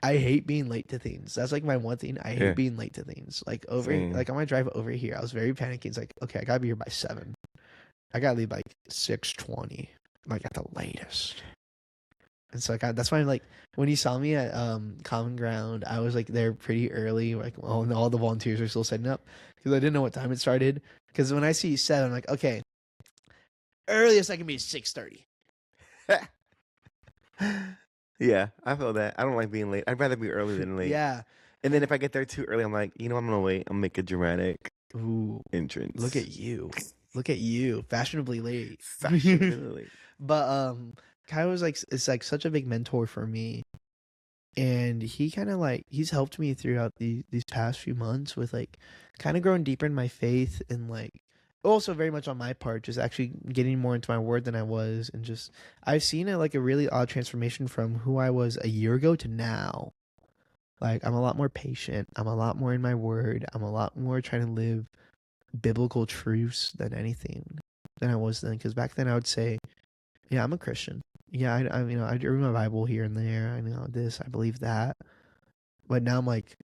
I hate being late to things. That's, like, my one thing. I hate being late to things. Like, like, on my drive over here, I was very panicking. It's like, okay, I gotta be here by 7. I gotta leave by 6:20, like, at the latest. And so that's why, like, when you saw me at Common Ground, I was, like, there pretty early, like, all the volunteers were still setting up, because I didn't know what time it started. Because when I see 7, I'm like, okay, earliest I can be is 6:30. Yeah, I feel that. I don't like being late. I'd rather be early than late. Yeah. And then if I get there too early, I'm like, I'm gonna wait. I'm gonna make a dramatic entrance. Look at you. Look at you. Fashionably late. Fashionably late. But Kai was like, it's like such a big mentor for me. And he kind of like, he's helped me throughout these past few months with like kind of growing deeper in my faith and like also very much on my part, just actually getting more into my word than I was. And just, I've seen it like a really odd transformation from who I was a year ago to now. Like, I'm a lot more patient. I'm a lot more in my word. I'm a lot more trying to live biblical truths than anything than I was then. Because back then I would say, yeah, I'm a Christian. Yeah, I read my Bible here and there. I know this, I believe that. But now I'm like,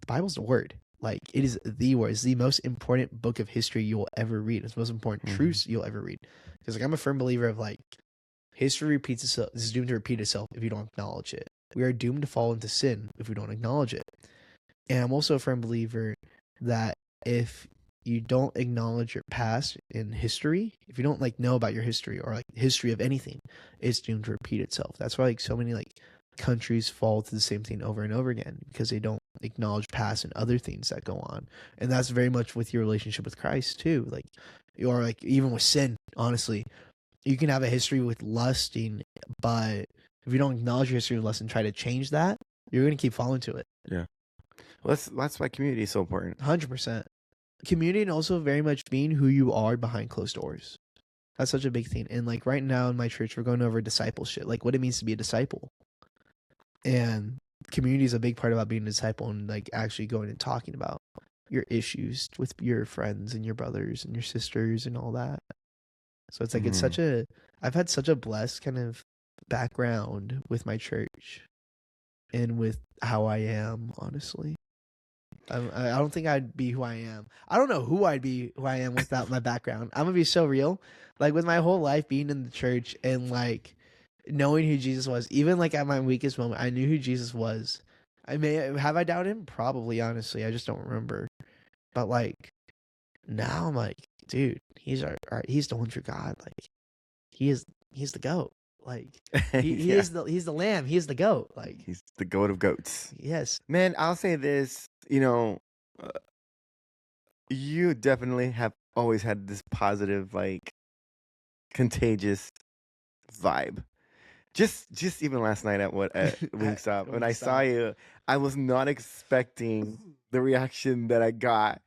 the Bible's the word. Like, it is the word. It's the most important book of history you'll ever read. It's the most important truths you'll ever read. Because, like, I'm a firm believer of, like, history repeats itself. This is doomed to repeat itself if you don't acknowledge it. We are doomed to fall into sin if we don't acknowledge it. And I'm also a firm believer that if you don't acknowledge your past in history, if you don't like know about your history or like history of anything, it's doomed to repeat itself. That's why like so many like countries fall to the same thing over and over again because they don't acknowledge past and other things that go on. And that's very much with your relationship with Christ too. Like, or like even with sin, honestly, you can have a history with lusting, but if you don't acknowledge your history with lust and try to change that, you're going to keep falling to it. Yeah. Well, that's why community is so important. 100%. Community and also very much being who you are behind closed doors. That's such a big thing. And like right now in my church, we're going over discipleship, like what it means to be a disciple. And community is a big part about being a disciple and like actually going and talking about your issues with your friends and your brothers and your sisters and all that. So it's like, it's such a, I've had such a blessed kind of background with my church and with how I am, honestly. I don't think I'd be who I am. I don't know who I'd be who I am without my background. I'm gonna be so real. Like with my whole life being in the church and like knowing who Jesus was, even like at my weakest moment, I knew who Jesus was. I doubted him? Probably, honestly. I just don't remember. But like now I'm like, dude, he's he's the one true God. Like he's the goat. Like he is he's the lamb. He is the goat. Like he's the goat of goats. Yes. Man, I'll say this, you definitely have always had this positive, like, contagious vibe. Just even last night at Wingstop, when I saw you, I was not expecting the reaction that I got.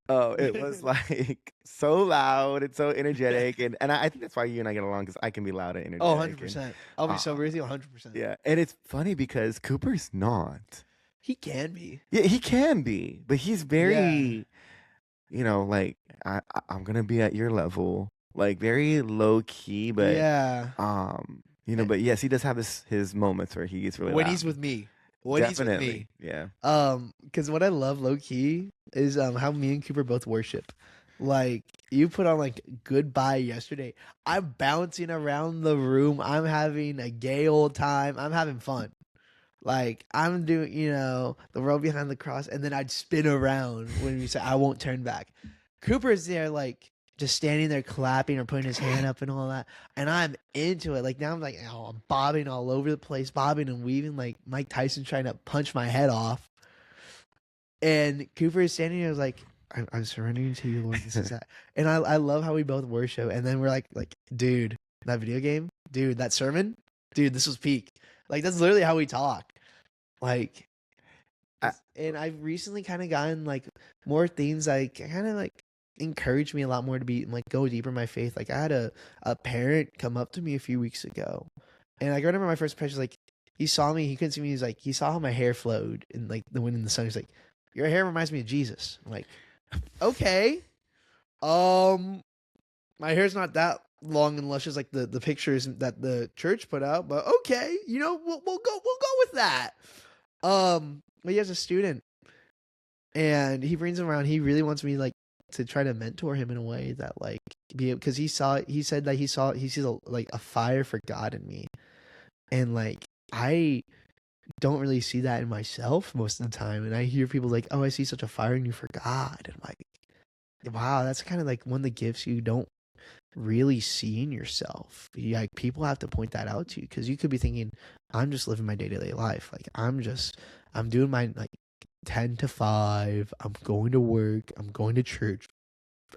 Oh, it was like so loud and so energetic, and I think that's why you and I get along because I can be loud and energetic. 100%. I'll be so with you 100%. Yeah, and it's funny because Cooper's not. He can be. Yeah, he can be, but he's very, like I'm gonna be at your level, like very low key, but yeah, but yes, he does have his moments where he gets really when loud. he's with me. Definitely. Yeah. Because what I love low key is how me and Cooper both worship. Like you put on like Goodbye Yesterday. I'm bouncing around the room. I'm having a gay old time. I'm having fun. Like I'm doing, the road behind the cross, and then I'd spin around when we say I won't turn back. Cooper's there like just standing there clapping or putting his hand up and all that, and I'm into it. Like now I'm like, I'm bobbing all over the place, bobbing and weaving like Mike Tyson trying to punch my head off. And Cooper is standing there like, I'm surrendering to you, Lord. This is that. And I love how we both worship. And then we're like, dude, that video game, dude, that sermon, dude, this was peak. Like that's literally how we talk. Like, and I've recently kind of gotten like more things like kind of like encouraged me a lot more to be like go deeper in my faith. Like I had a parent come up to me a few weeks ago, and like, I remember my first impression, like he saw me, he couldn't see me. He's like, he saw how my hair flowed in like the wind in the sun. He's like, your hair reminds me of Jesus. I'm like, okay, my hair's not that long and luscious like the pictures that the church put out, but okay, we'll go with that. But he has a student, and he brings him around. He really wants me like to try to mentor him in a way that like because he said that he sees a fire for God in me, and like I don't really see that in myself most of the time. And I hear people like, oh, I see such a fire in you for God, and I'm like, wow, that's kind of like one of the gifts you don't really see in yourself. Like people have to point that out to you, because you could be thinking, I'm just living my day-to-day life. Like I'm doing my like 10 to 5. I'm going to work. I'm going to church.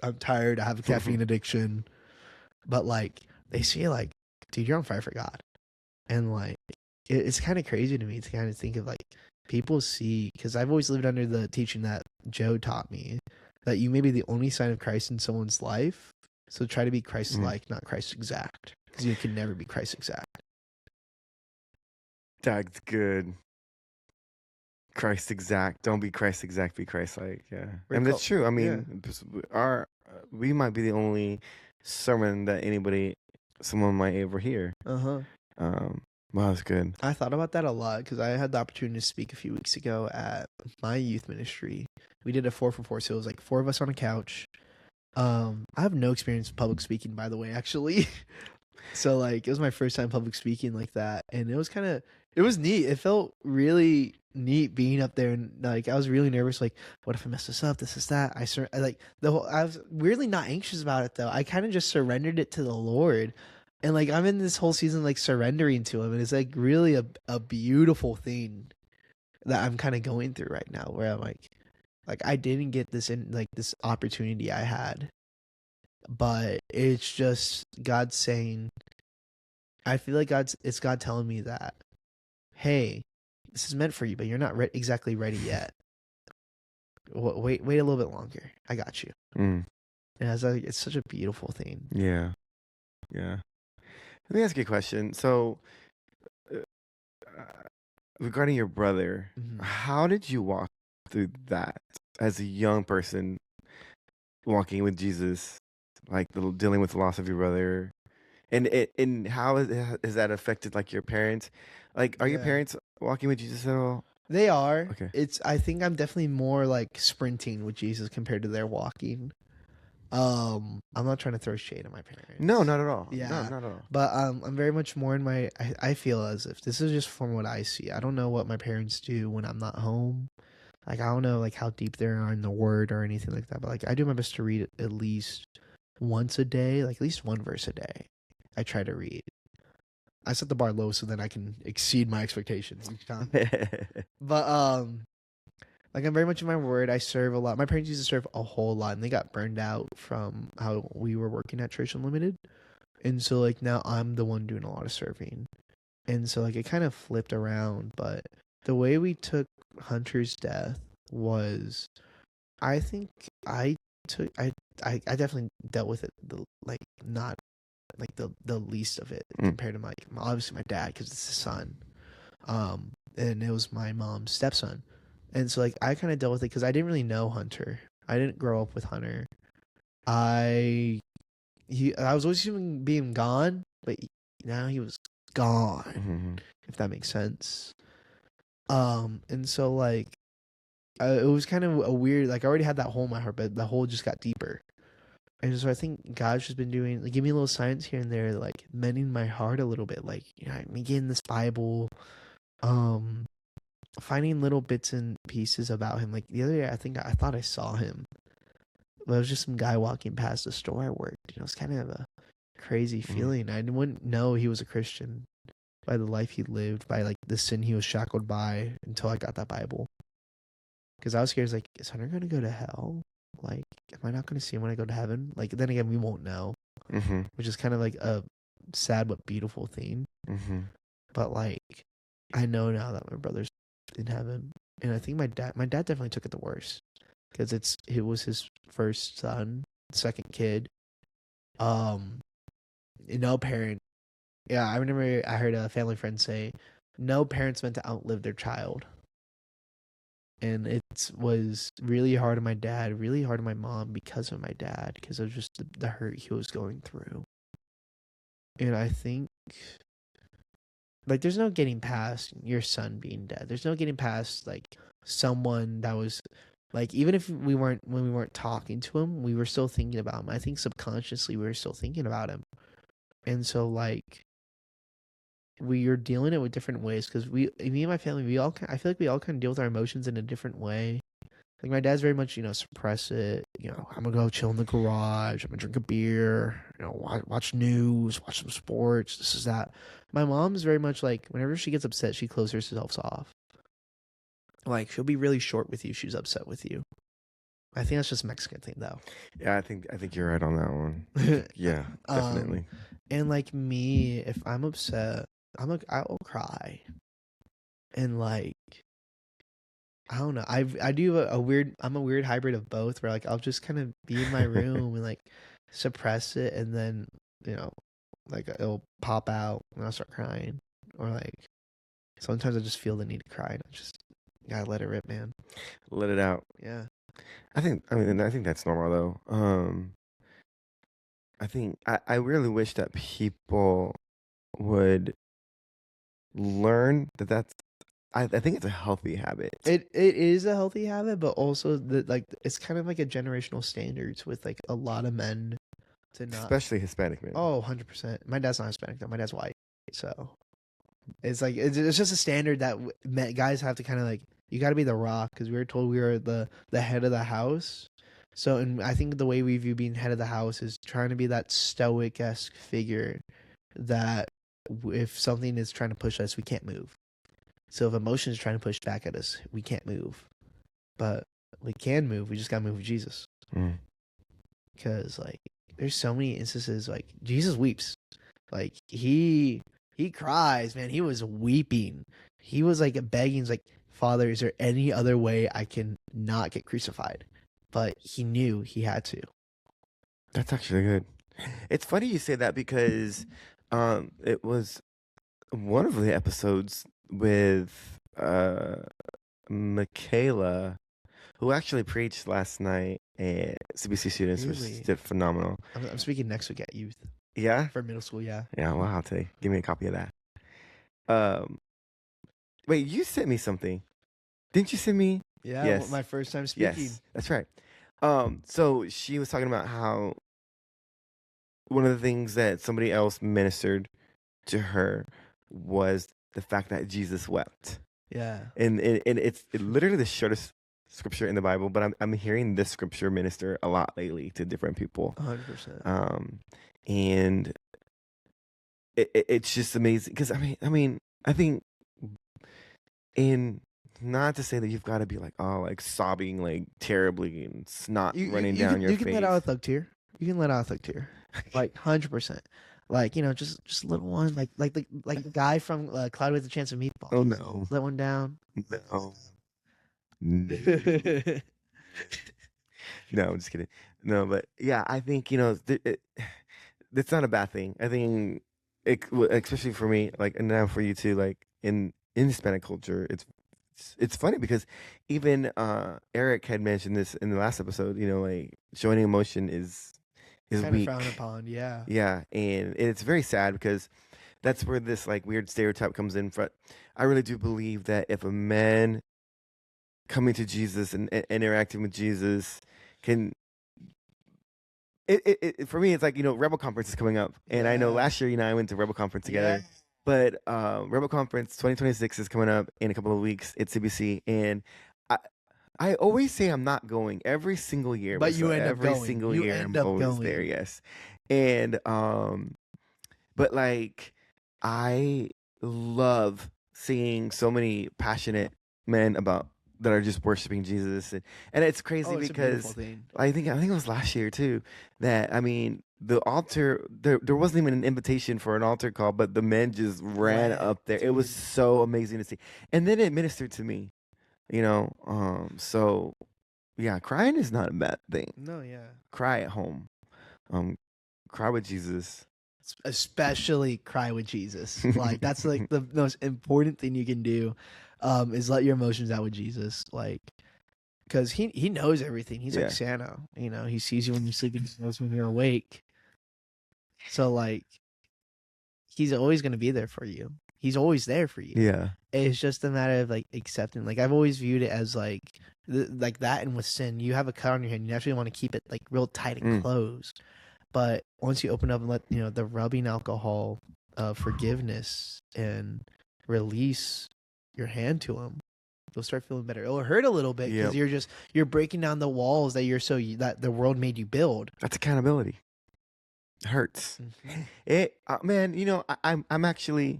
I'm tired. I have a caffeine addiction. But like they see like, dude, you're on fire for God. And like it's kind of crazy to me to kind of think of like people see, because I've always lived under the teaching that Joe taught me, that you may be the only sign of Christ in someone's life. So try to be Christ-like, not Christ-exact, because you can never be Christ-exact. That's good. Christ exact. Don't be Christ exact. Be Christ like. Yeah, We're and called, that's true. I yeah. mean, we might be the only sermon that someone might ever hear. Uh-huh. Wow, that's good. I thought about that a lot because I had the opportunity to speak a few weeks ago at my youth ministry. We did a 4-for-4, so it was like 4 of us on a couch. I have no experience in public speaking, by the way, actually. So like it was my first time public speaking like that, and it was neat. It felt really neat being up there, and like I was really nervous. Like, what if I mess this up? This is that. I like I was weirdly not anxious about it though. I kind of just surrendered it to the Lord, and like I'm in this whole season like surrendering to Him, and it's like really a beautiful thing that I'm kind of going through right now, where I'm like I didn't get this opportunity I had, but it's just God saying, I feel like it's God telling me that, hey, this is meant for you, but you're not exactly ready yet. Wait a little bit longer. I got you. Mm. And it's such a beautiful thing. Yeah. Let me ask you a question. So, regarding your brother, how did you walk through that as a young person, walking with Jesus, like dealing with the loss of your brother, and how has that affected like your parents? Like, are your parents walking with Jesus at all? They are. Okay. I think I'm definitely more like sprinting with Jesus compared to their walking. I'm not trying to throw shade at my parents. No, not at all. Yeah, no, not at all. But I'm very much more in my. I feel as if this is just from what I see. I don't know what my parents do when I'm not home. Like I don't know like how deep they are in the Word or anything like that. But like I do my best to read it at least once a day, like at least one verse a day. I try to read. I set the bar low so that I can exceed my expectations each time. But like I'm very much in my word. I serve a lot. My parents used to serve a whole lot, and they got burned out from how we were working at Church Unlimited. And so like now I'm the one doing a lot of serving. And so like it kind of flipped around, but the way we took Hunter's death was, I think I definitely dealt with it not like the least of it compared to obviously my dad, because it's his son. And it was my mom's stepson. And so like I kind of dealt with it because I didn't really know Hunter. I didn't grow up with Hunter. I was always being gone, but now he was gone. If that makes sense. And so like it was kind of a weird, like I already had that hole in my heart, but the hole just got deeper. And so I think God's just been doing, like, give me a little signs here and there, like mending my heart a little bit, like, you know, me getting this Bible, finding little bits and pieces about him. Like the other day, I thought I saw him, but it was just some guy walking past the store I worked. You know, it's kind of a crazy feeling. I wouldn't know he was a Christian by the life he lived, by like the sin he was shackled by, until I got that Bible. Because I was scared, like, is Hunter gonna go to hell? Like, am I not gonna see him when I go to heaven? Like, then again, we won't know, which is kind of like a sad but beautiful thing. But like, I know now that my brother's in heaven, and I think my dad definitely took it the worst, because it was his first son, second kid. No parent. Yeah, I remember I heard a family friend say, no parent's meant to outlive their child. And it was really hard on my dad, really hard on my mom because of my dad, because of just the hurt he was going through. And I think, like, there's no getting past your son being dead. There's no getting past, like, someone that was, like, even if when we weren't talking to him, we were still thinking about him. I think subconsciously we were still thinking about him. And so, like, we are dealing it with different ways, because me and my family, I feel like we all kind of deal with our emotions in a different way. Like my dad's very much, you know, suppress it. You know, I'm gonna go chill in the garage. I'm gonna drink a beer. You know, watch news, watch some sports. This is that. My mom's very much like, whenever she gets upset, she closes herself off. Like she'll be really short with you. She's upset with you. I think that's just a Mexican thing, though. Yeah, I think you're right on that one. Yeah, definitely. And like me, if I'm upset, I will cry. And like, I don't know. I do I'm a weird hybrid of both, where like I'll just kind of be in my room and like suppress it, and then, you know, like it'll pop out and I'll start crying, or like sometimes I just feel the need to cry and I just Gotta let it rip, man. Let it out. Yeah. I think that's normal though. I really wish that people would learn that's I think it's a healthy habit. It is a healthy habit, but also it's kind of like a generational standards with like a lot of men to not. Especially Hispanic men. Oh, 100%. My dad's not Hispanic though. My dad's white, so it's like it's just a standard that guys have to kind of like. You got to be the rock because we were told we were the head of the house. So, and I think the way we view being head of the house is trying to be that stoic-esque figure that if something is trying to push us, we can't move. So if emotion is trying to push back at us, we can't move. But we can move. We just got to move with Jesus. Because, like, there's so many instances, like, Jesus weeps. Like, he cries, man. He was weeping. He was, like, begging. He's like, Father, is there any other way I can not get crucified? But he knew he had to. That's actually good. It's funny you say that because it was one of the episodes with Michaela, who actually preached last night at CBC students, Really? which did phenomenal. I'm speaking next week at youth. Yeah? For middle school, yeah. Yeah, well, I'll tell you. Give me a copy of that. Wait, you sent me something. Didn't you send me? Yeah, Yes. my first time speaking. Yes, that's right. So she was talking about how one of the things that somebody else ministered to her was the fact that Jesus wept. Yeah. And it's literally the shortest scripture in the Bible, but I'm hearing this scripture minister a lot lately to different people. 100%. And it's just amazing because I think in not to say that you've got to be like sobbing like terribly and snot running down your face. You can let out a thug tear. You can let out a thug tear, like 100%. Like just little one, like the guy from Cloud with a Chance of Meatballs. Oh no, let one down. No. No, I'm just kidding. No, but yeah, I think it's not a bad thing. I think especially for me, like, and now for you too, like in Hispanic culture, it's funny because even Eric had mentioned this in the last episode. Like showing emotion is kind weak. of frowned upon. Yeah. Yeah, and it's very sad because that's where this like weird stereotype comes in. But I really do believe that if a man coming to Jesus and interacting with Jesus can. It for me, it's like Rebel Conference is coming up, and I know last year I went to Rebel Conference together. Yeah. But Rebel Conference 2026 is coming up in a couple of weeks at CBC, and I always say I'm not going every single year, but you end up going. Every single year I'm always there. Yes, and but like I love seeing so many passionate men that are just worshiping Jesus, and it's crazy because I think it was last year too that the altar there wasn't even an invitation for an altar call, but the men just ran up there. Dude. It was so amazing to see, and then it ministered to me, so yeah, crying is not a bad thing. No, yeah, cry at home, cry with Jesus. Especially cry with Jesus. Like that's like the most important thing you can do. Is let your emotions out with Jesus, like, because he knows everything. He's like Santa, he sees you when you're sleeping, he knows when you're awake. So like, he's always gonna be there for you. He's always there for you. Yeah, it's just a matter of like accepting. Like I've always viewed it as like that, and with sin, you have a cut on your hand. You naturally want to keep it like real tight and closed. But once you open up and let the rubbing alcohol of forgiveness and release your hand to him, you'll start feeling better. It'll hurt a little bit because you're breaking down the walls that that the world made you build. That's accountability. It hurts. Mm-hmm. Man, I'm actually,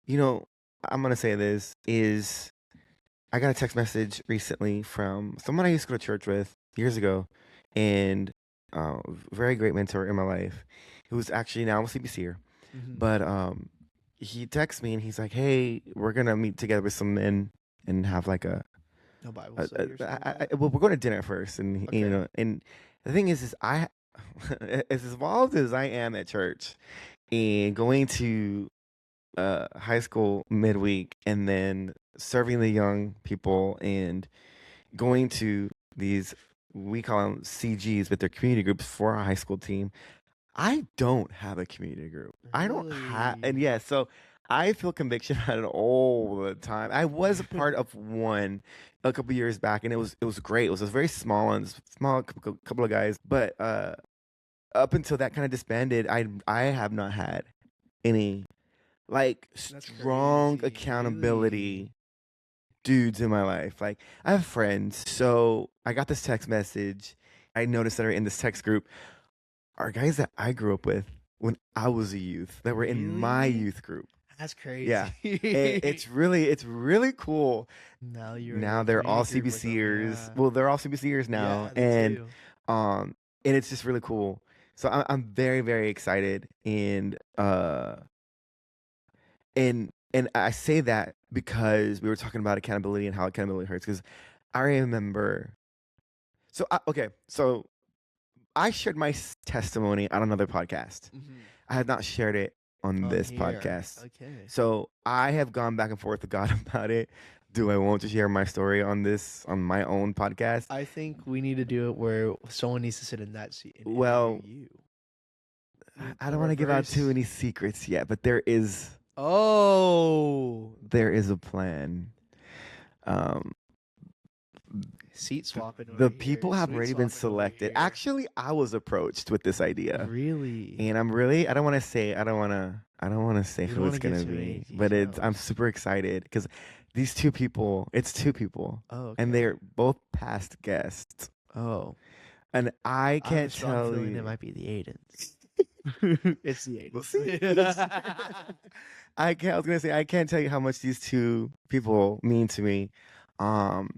I'm gonna say this is I got a text message recently from someone I used to go to church with years ago, and very great mentor in my life, who's actually now a CBCer, but he texts me and he's like, "Hey, we're gonna meet together with some men and have like a Bible study or something." Well, we're going to dinner first, and and the thing is I, as involved as I am at church, and going to high school midweek, and then serving the young people and going to these, we call them CGs, but they're community groups for our high school team. I don't have a community group. I don't have, and Really? yeah, so I feel conviction about it all the time. I was a part of one a couple years back, and it was great. It was a very small and small couple of guys, but up until that kind of disbanded, I have not had any like That's strong crazy. Really? accountability dudes in my life. Like I have friends, so I got this text message. I noticed that are in this text group are guys that I grew up with when I was a youth that were in my Really? youth group. That's Yeah. It's really cool. Now you're in Now a they're all community group with them. CBCers. Yeah. Well, they're all CBCers now, Yeah, they too. um and it's just really cool. So I'm very very excited, and I say that because we were talking about accountability and how accountability hurts. Because I remember, okay, so I shared my testimony on another podcast. I have not shared it on On this here. podcast. Okay. So I have gone back and forth with God about it. Do I want to share my story on my own podcast? I think we need to do it where someone needs to sit in that seat and Well, interview you. I The don't want to give out too reverse. many secrets yet, but there is Oh, a plan. Um, seat swapping over the here. people have Sweet already been swapping over selected. here. Actually, I was approached with this idea, Really? and I don't want to say, I don't want to say You don't who it's wanna give gonna too many be, but I'm details. super excited because it's two people, Oh, okay. and they're both past guests, Oh, and I I have a can't strong tell feeling it you. might be the Aidens. It's the We'll Aidens. see. I was gonna say I can't tell you how much these two people mean to me. Um,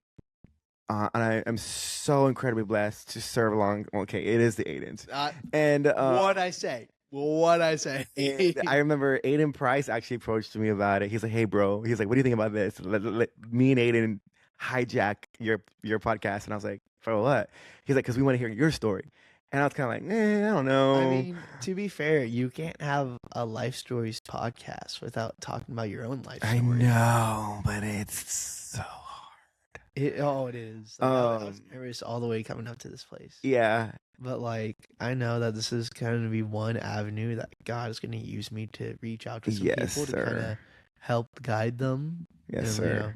and I am so incredibly blessed to serve along. Okay, it is the Aidens, and What I say? What I say? and I remember Aiden Price actually approached me about it. He's like, "Hey, bro," he's like, "What do you think about this? Let me and Aiden hijack your podcast." And I was like, "For what?" He's like, "Because we want to hear your story." And I was kind of like, I don't I know. mean, to be fair, you can't have a life stories podcast without talking about your own life I story. know, but it's so hard. It is. Like I was nervous all the way coming up to this place. Yeah. But like I know that this is going to be one avenue that God is going to use me to reach out to some Yes, people to kind of sir. help guide them. Yes, And, you sir. know,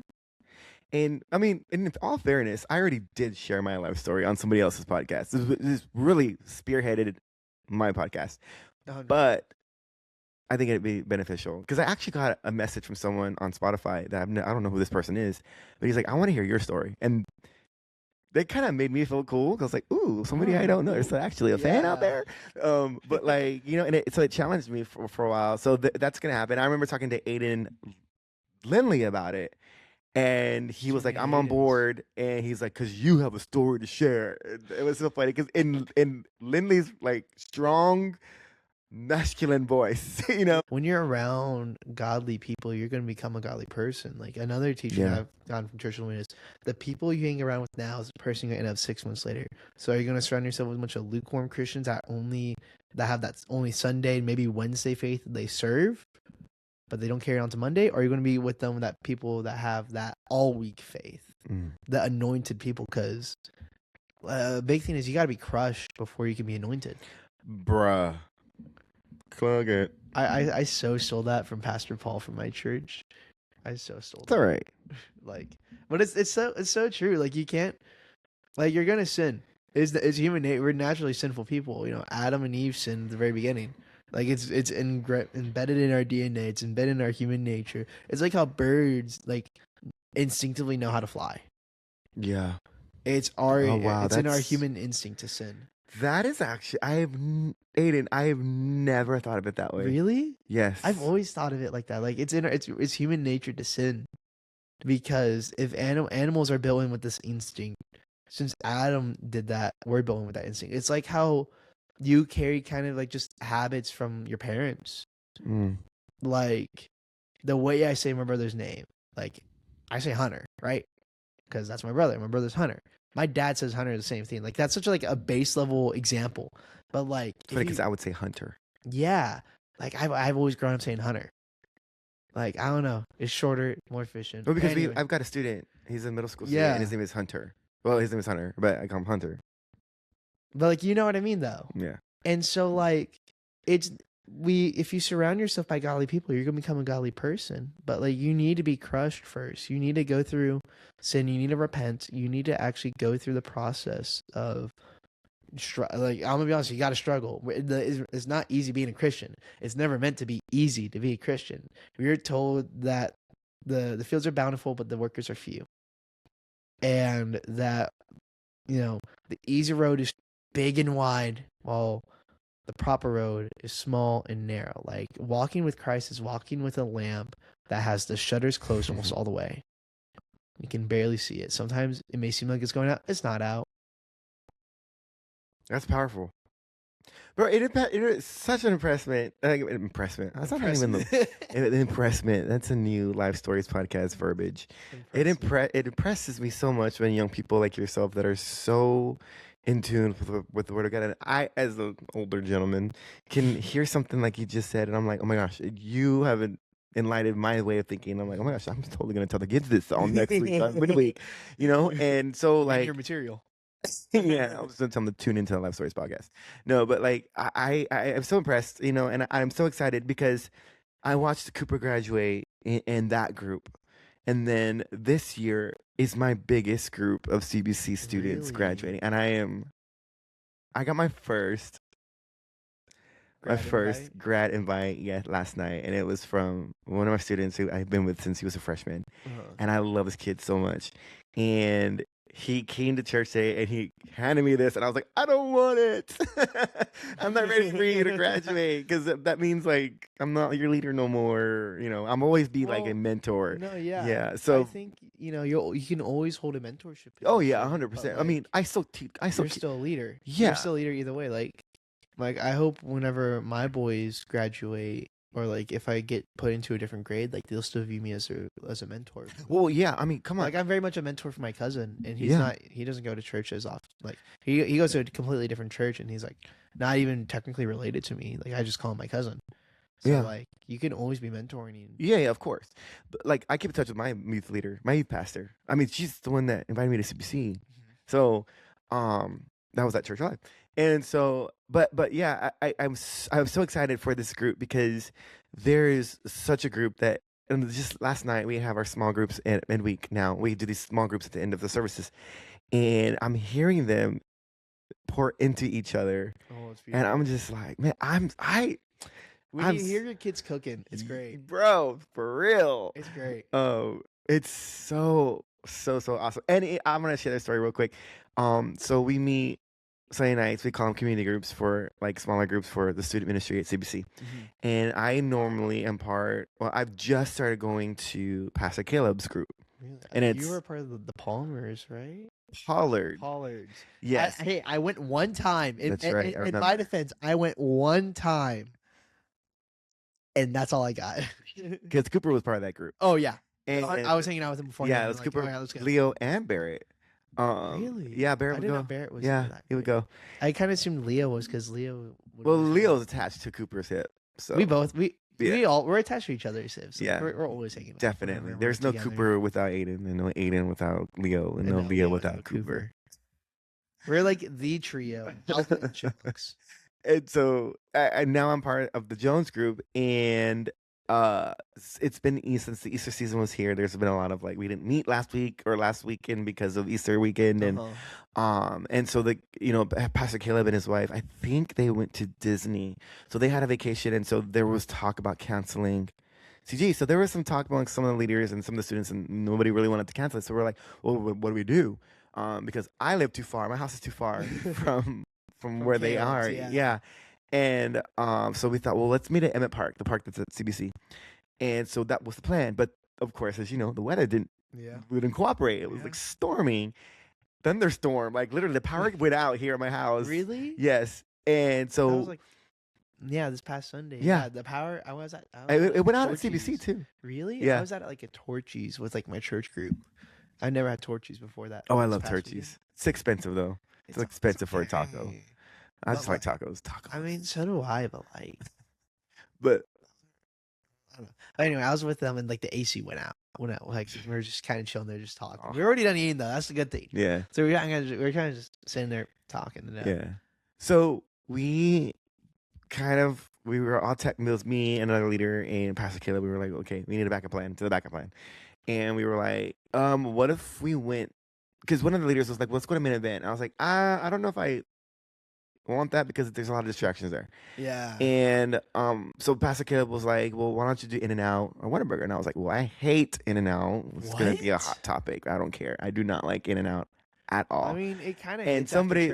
And I mean, in all fairness, I already did share my life story on somebody else's podcast. This really spearheaded my podcast, but I think it'd be beneficial because I actually got a message from someone on Spotify that I don't know who this person is, but he's like, "I want to hear your story," and they kind of made me feel cool because like, ooh, somebody I don't know. There's actually a fan out there. But like, and so it challenged me for a while. So that's gonna happen. I remember talking to Aiden Lindley about it. And he was like, "I'm on board," and he's like, "Cause you have a story to share." It was so funny because in Lindley's like strong masculine voice, when you're around godly people, you're going to become a godly person. Like another teaching Yeah. I've gotten from church is the people you hang around with now is the person you're going to end up 6 months later. So are you going to surround yourself with a bunch of lukewarm Christians that have that only Sunday and maybe Wednesday faith they serve, but they don't carry on to Monday? Or are you going to be with them, that people that have that all week faith, the anointed people? Because a big thing is you got to be crushed before you can be anointed. Bruh. Plug it. I so stole that from Pastor Paul from my church. I so stole It's all that. right. Like, but it's so true. Like you can't, like you're gonna sin. It's human nature. We're naturally sinful people. Adam and Eve sinned at the very beginning. Like it's embedded in our DNA. It's embedded in our human nature. It's like how birds like instinctively know how to fly. Yeah. It's in our human instinct to sin. That is actually Aiden. I have never thought of it that way. Really? Yes. I've always thought of it like that. Like it's human nature to sin, because if animals are built in with this instinct, since Adam did that, we're built in with that instinct. It's like how you carry kind of like just habits from your parents. Like the way I say my brother's name, like I say Hunter, right? Because that's my brother. My brother's Hunter. My dad says Hunter, the same thing. Like that's such like a base level example. But like, because I would say Hunter. yeah, like I've always grown up saying Hunter. Like, I don't know. It's shorter, more efficient. Well, because Anyway, I've got a student. He's in middle school student, and his yeah. name is Hunter. Well, his name is Hunter, but I call him Hunter. But like, you know what I mean, though. Yeah. And so like, it's if you surround yourself by godly people, you're gonna become a godly person. But like, you need to be crushed first. You need to go through sin. You need to repent. You need to actually go through the process of like, I'm gonna be honest, you gotta struggle. It's not easy being a Christian. It's never meant to be easy to be a Christian. We're told that the fields are bountiful, but the workers are few, and that the easy road is big and wide, while the proper road is small and narrow. Like, walking with Christ is walking with a lamp that has the shutters closed almost all the way. You can barely see it. Sometimes it may seem like it's going out. It's not out. That's powerful. Bro, it is such an impressment. Impressment. That's not even an impressment. That's a new Life Stories podcast verbiage. It impresses me so much when young people like yourself that are so in tune with the Word of God. And I, as an older gentleman, can hear something like you just said, and I'm like, oh my gosh, you haven't enlightened my way of thinking. I'm like, oh my gosh, I'm totally gonna tell the kids this on next week, on midweek, And so like your material. yeah, I was gonna tell them to tune into the Life Stories podcast. No, but like I am so impressed, and I'm so excited because I watched Cooper graduate in that group, and then this year is my biggest group of CBC students Really? graduating, and I got my first grad invite last night, and it was from one of my students who I've been with since he was a freshman, and I love this kid so much, and he came to church today and he handed me this, and I was like, I don't want it. I'm not ready for you to graduate, because that means like I'm not your leader no more. I'm always be like a mentor. No, yeah, yeah. So I think you can always hold a mentorship. Oh yeah, position, 100%. I but, mean, like, you're still a leader. Yeah. You're still a leader either way. Like I hope whenever my boys graduate, or like if I get put into a different grade, like they'll still view me as a mentor. Well, yeah. I mean, come on. Like, I'm very much a mentor for my cousin, and Yeah. he doesn't go to church as often. Like, he goes to a completely different church, and he's like not even technically related to me. Like, I just call him my cousin. So Yeah. like, you can always be mentoring. Yeah, of course. But like, I keep in touch with my youth leader, my youth pastor. I mean, she's the one that invited me to CBC. So, that was at Church Live. And so, but yeah, I'm so excited for this group, because there is such a group that, and just last night we have our small groups at midweek. Now we do these small groups at the end of the services, and I'm hearing them pour into each other, Oh, it's and I'm just like, man, when you hear your kids cooking, it's great, bro, for real. It's great. Oh, it's so awesome. And I'm gonna share this story real quick. So we meet Sunday nights. We call them community groups, for like smaller groups for the student ministry at CBC. And I normally am I've just started going to Pastor Caleb's group. Really? And You were part of the Palmers, right? Pollards. Yes. I went one time. That's right. In my defense, I went one time, and that's all I got. Because Cooper was part of that group. Oh yeah, And I was hanging out with him before. Yeah, it was Cooper, let's go. Leo, and Barrett. Really? Yeah, Barrett I would didn't go. know Barrett was Yeah, that he would great. go. I kind of assumed Leo was, because Leo. Well, Leo's attached to Cooper's hip. So we're attached to each other's hips. So Yeah. we're always hanging out. Definitely. Whenever There's we're no together. Cooper without Aiden, and no Aiden without Leo, and no Leo without Cooper. We're like the trio. Alpha and chipmunks. And so now I'm part of the Jones group, and it's been since the Easter season was here. There's been a lot of we didn't meet last week or last weekend because of Easter weekend, and so Pastor Caleb and his wife, I think they went to Disney, so they had a vacation, and so there was talk about canceling CG. So there was some talk among some of the leaders and some of the students, and nobody really wanted to cancel it. So we're like, well, what do we do? Because I live too far. My house is too far from where they are. Yeah. And so we thought, well, let's meet at Emmett Park, the park that's at CBC. And so that was the plan. But of course, as you know, the weather wouldn't cooperate. It was like storming, thunderstorm. Like literally, the power went out here at my house. Really? Yes. And so I was like, this past Sunday. Yeah. The power. I was at. It went out at Torchy's. CBC too. Really? Yeah. I was at like a Torchy's with like my church group. I never had Torchy's before that. Oh, I love Torchy's. It's expensive though. It's expensive for a taco. I just like tacos. I mean, so do I, but but I don't know. But anyway, I was with them and like the AC went out. Like we were just kind of chilling there, just talking. Oh. We were already done eating though. That's the good thing. Yeah. So we were kind of just sitting there talking. Yeah. So we were all tech meals, me and another leader and Pastor Caleb. We were like, okay, we need a backup plan to the backup plan. And we were like, what if we went? Because one of the leaders was like, let's go to Minute Event. I was like, I don't know if I want that because there's a lot of distractions there. Yeah. And so Pastor Caleb was like, well, why don't you do In-N-Out or Whataburger? And I was like, well, I hate In-N-Out. It's going to be a hot topic. I don't care. I do not like In-N-Out at all. I mean, it kind of. And somebody.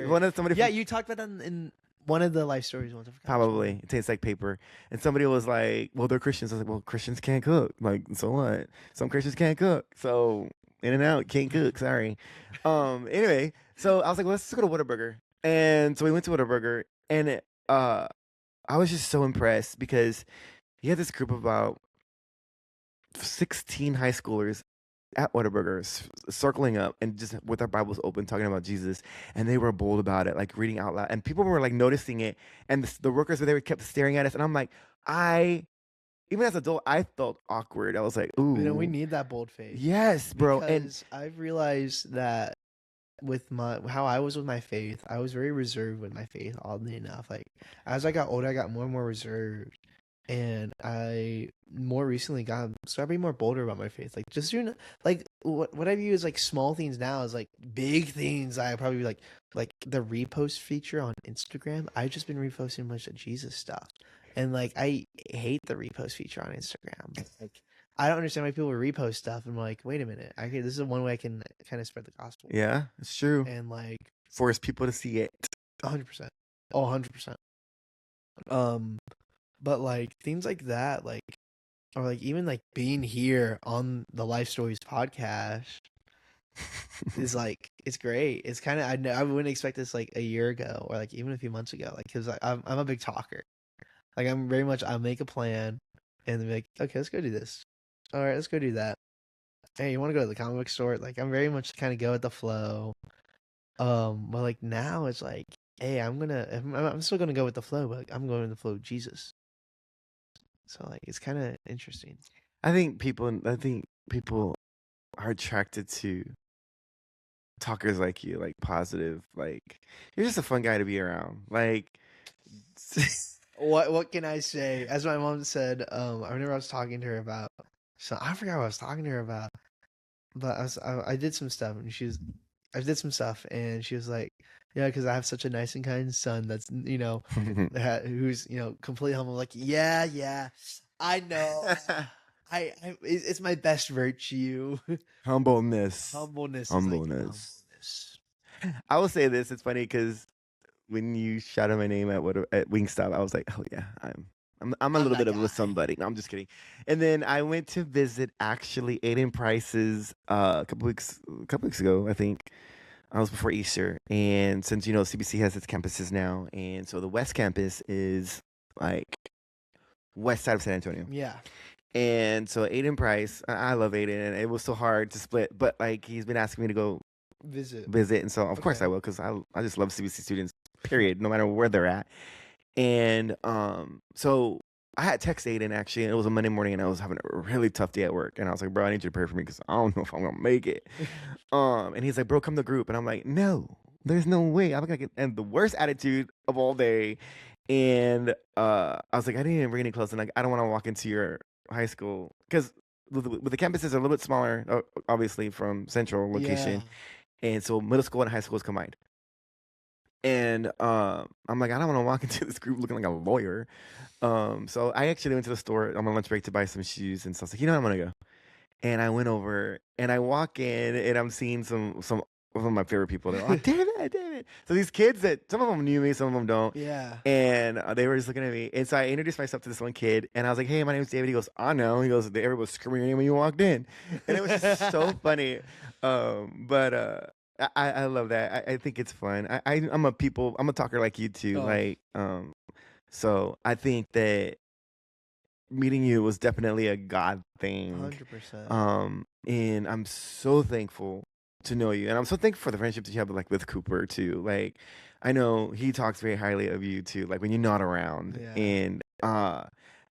Yeah, you talked about that in one of the life stories once. Probably. It tastes like paper. And somebody was like, well, they're Christians. I was like, well, Christians can't cook. Like, so what? Some Christians can't cook. So In-N-Out can't cook. Sorry. Anyway, so I was like, well, let's just go to Whataburger. And so we went to Whataburger, and I was just so impressed because he had this group of about 16 high schoolers at Whataburger circling up and just with our Bibles open talking about Jesus, and they were bold about it, like reading out loud, and people were like noticing it, and the workers were there kept staring at us, and I'm like, even as an adult, I felt awkward. I was like, ooh, we need that bold face. Yes, bro. Because I've realized that with how I was with my faith, I was very reserved with my faith, oddly enough. Like as I got older, I got more and more reserved. And I more recently started being more bolder about my faith. Like just doing like what I view as like small things now is like big things. I probably like the repost feature on Instagram. I've just been reposting a bunch of Jesus stuff. And like I hate the repost feature on Instagram. Like I don't understand why people repost stuff. I'm like, wait a minute. This is one way I can kind of spread the gospel. Yeah, it's true. And like force people to see it. 100%. Oh, 100%. But like things like that, like, or like even like being here on the Life Stories podcast is like, it's great. It's kind of, I wouldn't expect this like a year ago or like even a few months ago, like, cause I'm a big talker. Like I'll make a plan and then be like, okay, let's go do this. All right, let's go do that. Hey, you want to go to the comic book store? Like I'm very much kind of go with the flow. But like now it's like, hey, I'm still gonna go with the flow, but I'm going with the flow of Jesus. So like it's kind of interesting. I think people are attracted to talkers like you, like positive, like you're just a fun guy to be around. Like what can I say? As my mom said, I remember I was talking to her about, so I forgot what I was talking to her about, but I did some stuff and I did some stuff and she was like, yeah, because I have such a nice and kind son that's, who's, completely humble. Like, yeah, I know. It's my best virtue. Humbleness. Humbleness. I will say this. It's funny because when you shouted my name at Wingstop, I was like, oh yeah, I'm a little bit of a somebody. No, I'm just kidding. And then I went to visit actually Aiden Price's a couple weeks ago, I think. I was before Easter, and since CBC has its campuses now, and so the West Campus is like west side of San Antonio. Yeah. And so Aiden Price, I love Aiden, and it was so hard to split, but like he's been asking me to go visit, and so of course I will, because I just love CBC students, period, no matter where they're at. And so I had texted Aiden actually, and it was a Monday morning, and I was having a really tough day at work, and I was like, bro, I need you to pray for me because I don't know if I'm gonna make it. And he's like, bro, come to the group, and I'm like, no, there's no way. I'm gonna get and the worst attitude of all day. And I was like, I didn't even bring any clothes, and like I don't want to walk into your high school because with the campuses are a little bit smaller, obviously from central location, and so middle school and high school is combined. And I'm like, I don't want to walk into this group looking like a lawyer. So I actually went to the store on my lunch break to buy some shoes, and so I was like, I'm gonna go. And I went over, and I walk in, and I'm seeing some of my favorite people. They're like, David. So these kids that some of them knew me, some of them don't. Yeah. And they were just looking at me, and so I introduced myself to this one kid, and I was like, hey, my name's David. He goes, I know. He goes, everybody was screaming your name when you walked in, and it was just so funny. But I love that. I think it's fun. I'm a talker like you too. Like, so I think that meeting you was definitely a God thing. 100%. And I'm so thankful to know you, and I'm so thankful for the friendship that you have with Cooper too. Like, I know he talks very highly of you too, like when you're not around. Yeah. And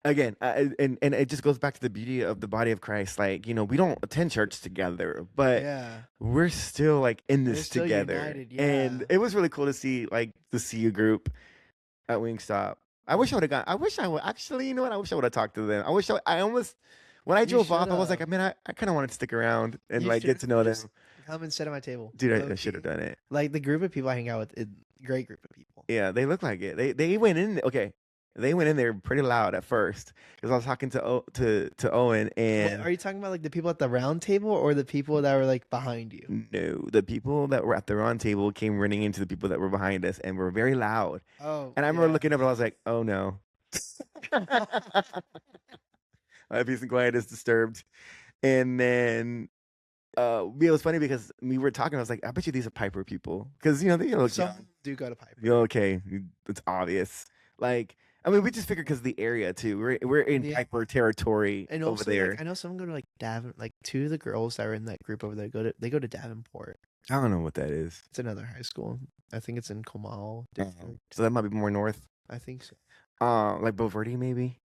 again, and it just goes back to the beauty of the body of Christ. Like, we don't attend church together, but Yeah. we're still like in They're this still together. united. And Yeah. it was really cool to see the CU group at Wingstop. I wish I would have gone. I wish I would actually. You know what? I wish I would have talked to them. I almost when I You drove should off, I was like, have. I kind of wanted to stick around and You like should get to know them. just come and sit at my table. Dude, Low I should have key. done it. Like the group of people I hang out with, great group of people. Yeah, they look like it. They went in. Okay, they went in there pretty loud at first because I was talking to Owen What, and are you talking about like the people at the round table or the people that were like behind you? no, the people that were at the round table came running into the people that were behind us and were very loud. Oh, And I remember looking up and I was like, oh no. My peace and quiet is disturbed. And then it was funny because we were talking. I was like, I bet you these are Piper people because they look some young. do go to Piper. You're okay. It's obvious. Like, I mean, we just figured because of the area too. We're in Yeah. Piper territory And over also, there. like, I know some go to like like two of the girls that were in that group over there go to Davenport. I don't know what that is. It's another high school. I think it's in Comal district. So that might be more north. I think so. Like Beauverde maybe.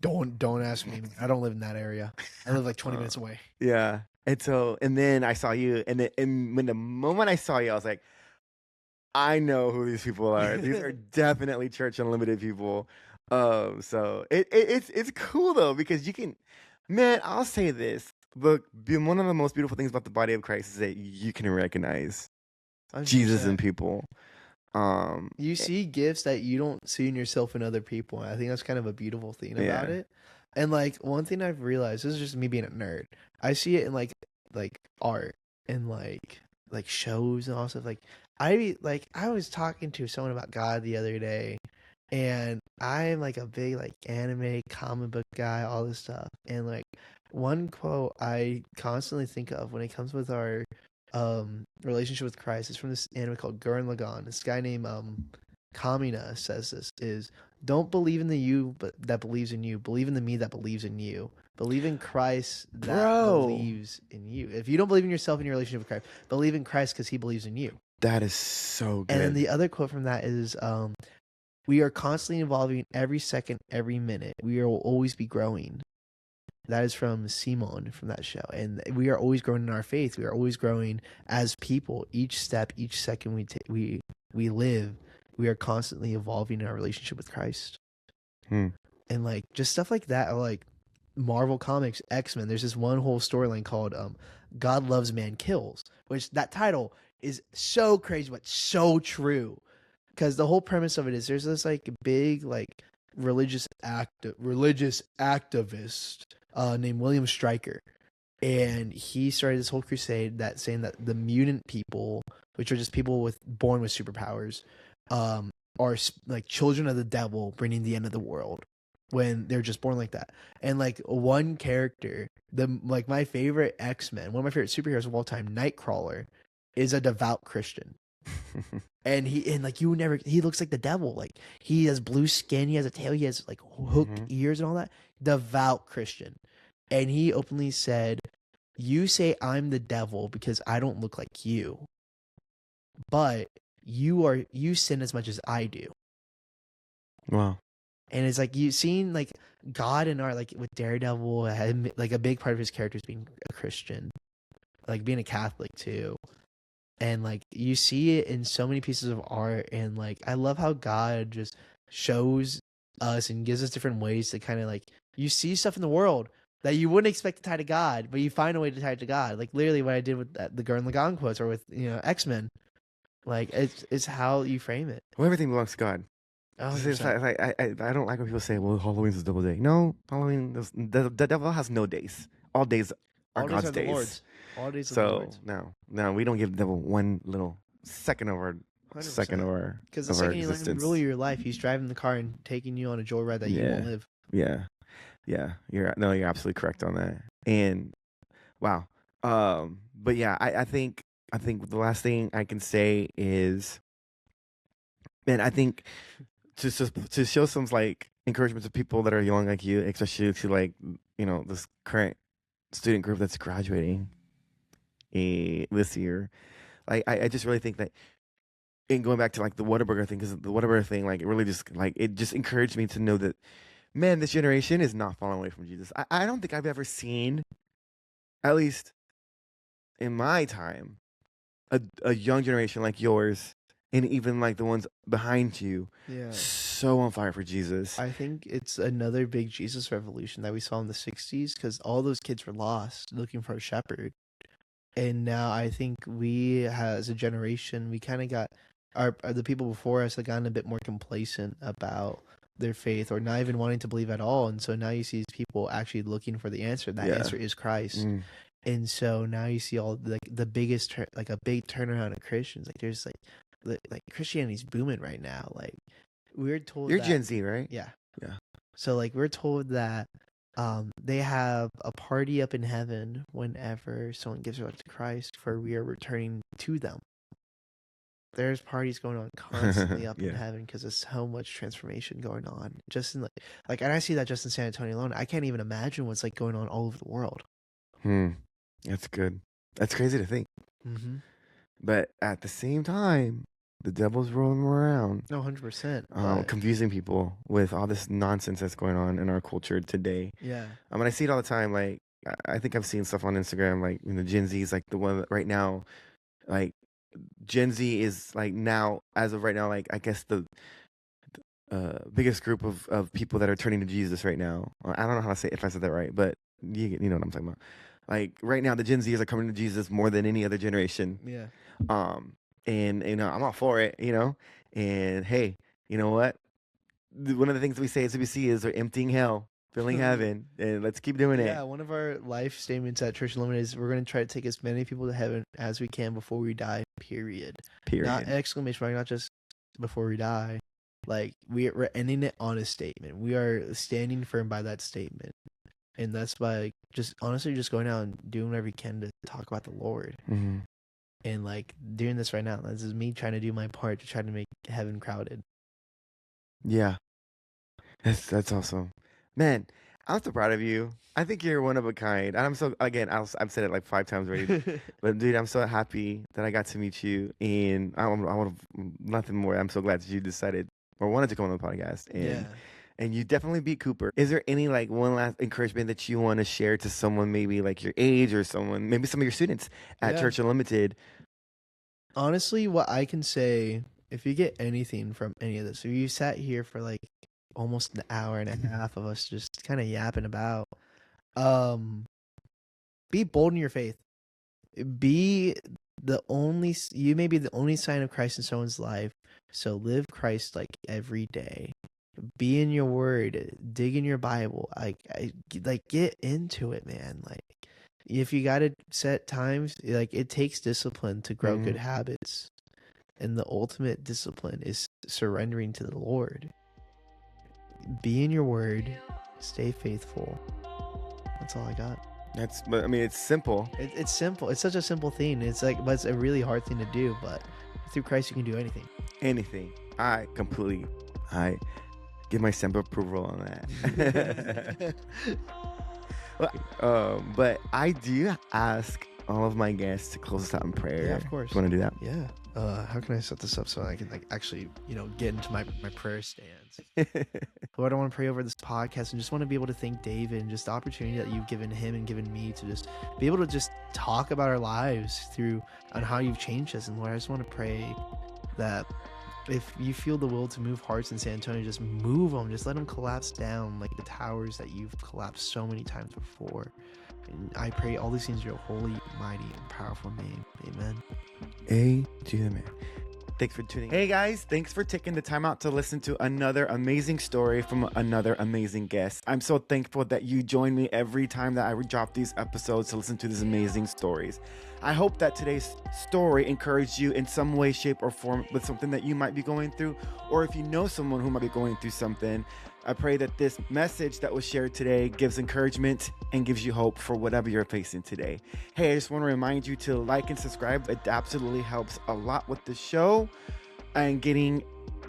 Don't ask me. I don't live in that area. I live like 20 minutes away. Yeah. And then I saw you, and when the moment I saw you, I was like, I know who these people are. These are definitely Church Unlimited people. So it's cool though because you can, man. I'll say this. Look, one of the most beautiful things about the body of Christ is that you can recognize 100%. Jesus in people. You see gifts that you don't see in yourself in other people. And I think that's kind of a beautiful thing about it. And like one thing I've realized, this is just me being a nerd. I see it in like art and like shows and all stuff. Like I was talking to someone about God the other day, and I'm like a big like anime comic book guy, all this stuff. And like one quote I constantly think of when it comes with our relationship with Christ is from this anime called Gurren Lagann. This guy named Kamina says this is, don't believe in the you but that believes in you. Believe in the me that believes in you. Believe in Christ that believes in you. If you don't believe in yourself in your relationship with Christ, believe in Christ because he believes in you. That is so good. And then the other quote from that is, we are constantly evolving every second, every minute. We will always be growing. That is from Simon from that show. And we are always growing in our faith. We are always growing as people. Each step, each second we live, we are constantly evolving in our relationship with Christ. And like just stuff like that, like Marvel Comics, X-Men. There's this one whole storyline called God Loves Man Kills, which that title is so crazy but so true. Because the whole premise of it is there's this like big like religious activist named William Stryker, and he started this whole crusade that saying that the mutant people, which are just people born with superpowers, are like children of the devil, bringing the end of the world when they're just born like that. And like one character, like my favorite X-Men, one of my favorite superheroes of all time, Nightcrawler, is a devout Christian. And he looks like the devil. Like he has blue skin, he has a tail, he has like hooked ears and all that. Devout Christian. And he openly said, you say I'm the devil because I don't look like you, but you sin as much as I do. Wow. And it's like you seen like God in our, like with Daredevil, like a big part of his character is being a Christian, like being a Catholic too. And like you see it in so many pieces of art, and like I love how God just shows us and gives us different ways to kind of like, you see stuff in the world that you wouldn't expect to tie to God, but you find a way to tie it to God. Like literally what I did with the Gurren Lagann quotes, or with X-Men. Like it's how you frame it. Well, everything belongs to God. Oh, It's like, I don't like when people say, well, Halloween's a double day. No, Halloween, the devil has no days. All days are God's days. Lord's. All days are the So Lord's. no, we don't give the devil one little second of our 100%. Because the second you let him rule your life, he's driving the car and taking you on a joyride that you won't live. Yeah. You're absolutely correct on that. And wow. But yeah, I think the last thing I can say is, man, I think to show some like encouragement to people that are young like you, especially to like this current student group that's graduating this year. Like I just really think that, and going back to like the Whataburger thing, because the Whataburger thing, like it really just like it just encouraged me to know that, man, this generation is not falling away from Jesus. I don't think I've ever seen, at least in my time, a young generation like yours, and even like the ones behind you, Yeah. so on fire for Jesus. I think it's another big Jesus revolution that we saw in the 60s, because all those kids were lost looking for a shepherd. And now I think we, as a generation, we kind of got the people before us have gotten a bit more complacent about their faith, or not even wanting to believe at all. And so now you see people actually looking for the answer. That answer is Christ. And so now you see all the biggest like a big turnaround of Christians. Like there's like Christianity's booming right now. Like we're told You're that, Gen Z, right? Yeah. Yeah. So like we're told that they have a party up in heaven whenever someone gives their life to Christ, for we are returning to them. There's parties going on constantly up in heaven because there's so much transformation going on. Just in like, and I see that just in San Antonio alone. I can't even imagine what's like going on all over the world. That's good. That's crazy to think. But at the same time, the devil's rolling around. No, 100%. Confusing people with all this nonsense that's going on in our culture today. Yeah. I mean, I see it all the time. Like, I think I've seen stuff on Instagram, like, Gen Z is like the one right now, like, Gen Z is like now, as of right now, like, I guess the biggest group of people that are turning to Jesus right now. I don't know how to say, if I said that right, but you know what I'm talking about. Like, right now, the Gen Zers are coming to Jesus more than any other generation. Yeah. And I'm all for it, and hey, you know what? One of the things we say at CBC is we're emptying hell, filling heaven, and let's keep doing it. Yeah, one of our life statements at Church Unlimited is we're going to try to take as many people to heaven as we can before we die, period. Not exclamation mark, not just before we die. Like, we're ending it on a statement. We are standing firm by that statement. And that's by just honestly just going out and doing whatever you can to talk about the Lord. And like doing this right now, this is me trying to do my part to try to make heaven crowded. Yeah, that's awesome, man. I'm so proud of you. I think you're one of a kind. And I'm so, again, I've said it like 5 times already, but dude, I'm so happy that I got to meet you, and I want nothing more. I'm so glad that you decided or wanted to come on the podcast, and you definitely beat Cooper. Is there any like one last encouragement that you want to share to someone maybe like your age, or someone, maybe some of your students at Church Unlimited? Honestly, what I can say, if you get anything from any of this, if you sat here for like almost an hour and a half of us just kind of yapping about, be bold in your faith. You may be the only sign of Christ in someone's life. So live Christ like every day. Be in your word, dig in your Bible. Like get into it, man. Like, if you got to set times, like, it takes discipline to grow good habits. And the ultimate discipline is surrendering to the Lord. Be in your word, stay faithful. That's all I got. But I mean, it's simple. It's simple. It's such a simple thing. It's like, but it's a really hard thing to do. But through Christ, you can do anything. Anything. I give my stamp of approval on that. But I do ask all of my guests to close us out in prayer. Yeah, of course. Do you want to do that? Yeah. How can I set this up so I can like actually, get into my prayer stance? Lord, I want to pray over this podcast and just want to be able to thank David and just the opportunity that you've given him and given me to just be able to just talk about our lives on how you've changed us. And Lord, I just want to pray that if you feel the will to move hearts in San Antonio, just move them. Just let them collapse down like the towers that you've collapsed so many times before. And I pray all these things in your holy, mighty, and powerful name. Amen. Amen. Thanks for tuning in. Hey guys, thanks for taking the time out to listen to another amazing story from another amazing guest. I'm so thankful that you join me every time that I drop these episodes to listen to these amazing stories. I hope that today's story encouraged you in some way, shape, or form with something that you might be going through, or if you know someone who might be going through something. I pray that this message that was shared today gives encouragement and gives you hope for whatever you're facing today. Hey, I just want to remind you to like and subscribe. It absolutely helps a lot with the show and getting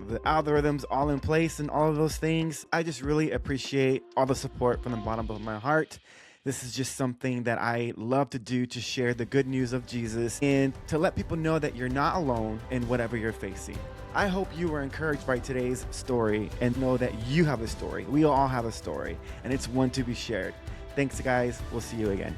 the algorithms all in place and all of those things. I just really appreciate all the support from the bottom of my heart. This is just something that I love to do, to share the good news of Jesus and to let people know that you're not alone in whatever you're facing. I hope you were encouraged by today's story and know that you have a story. We all have a story, and it's one to be shared. Thanks, guys. We'll see you again.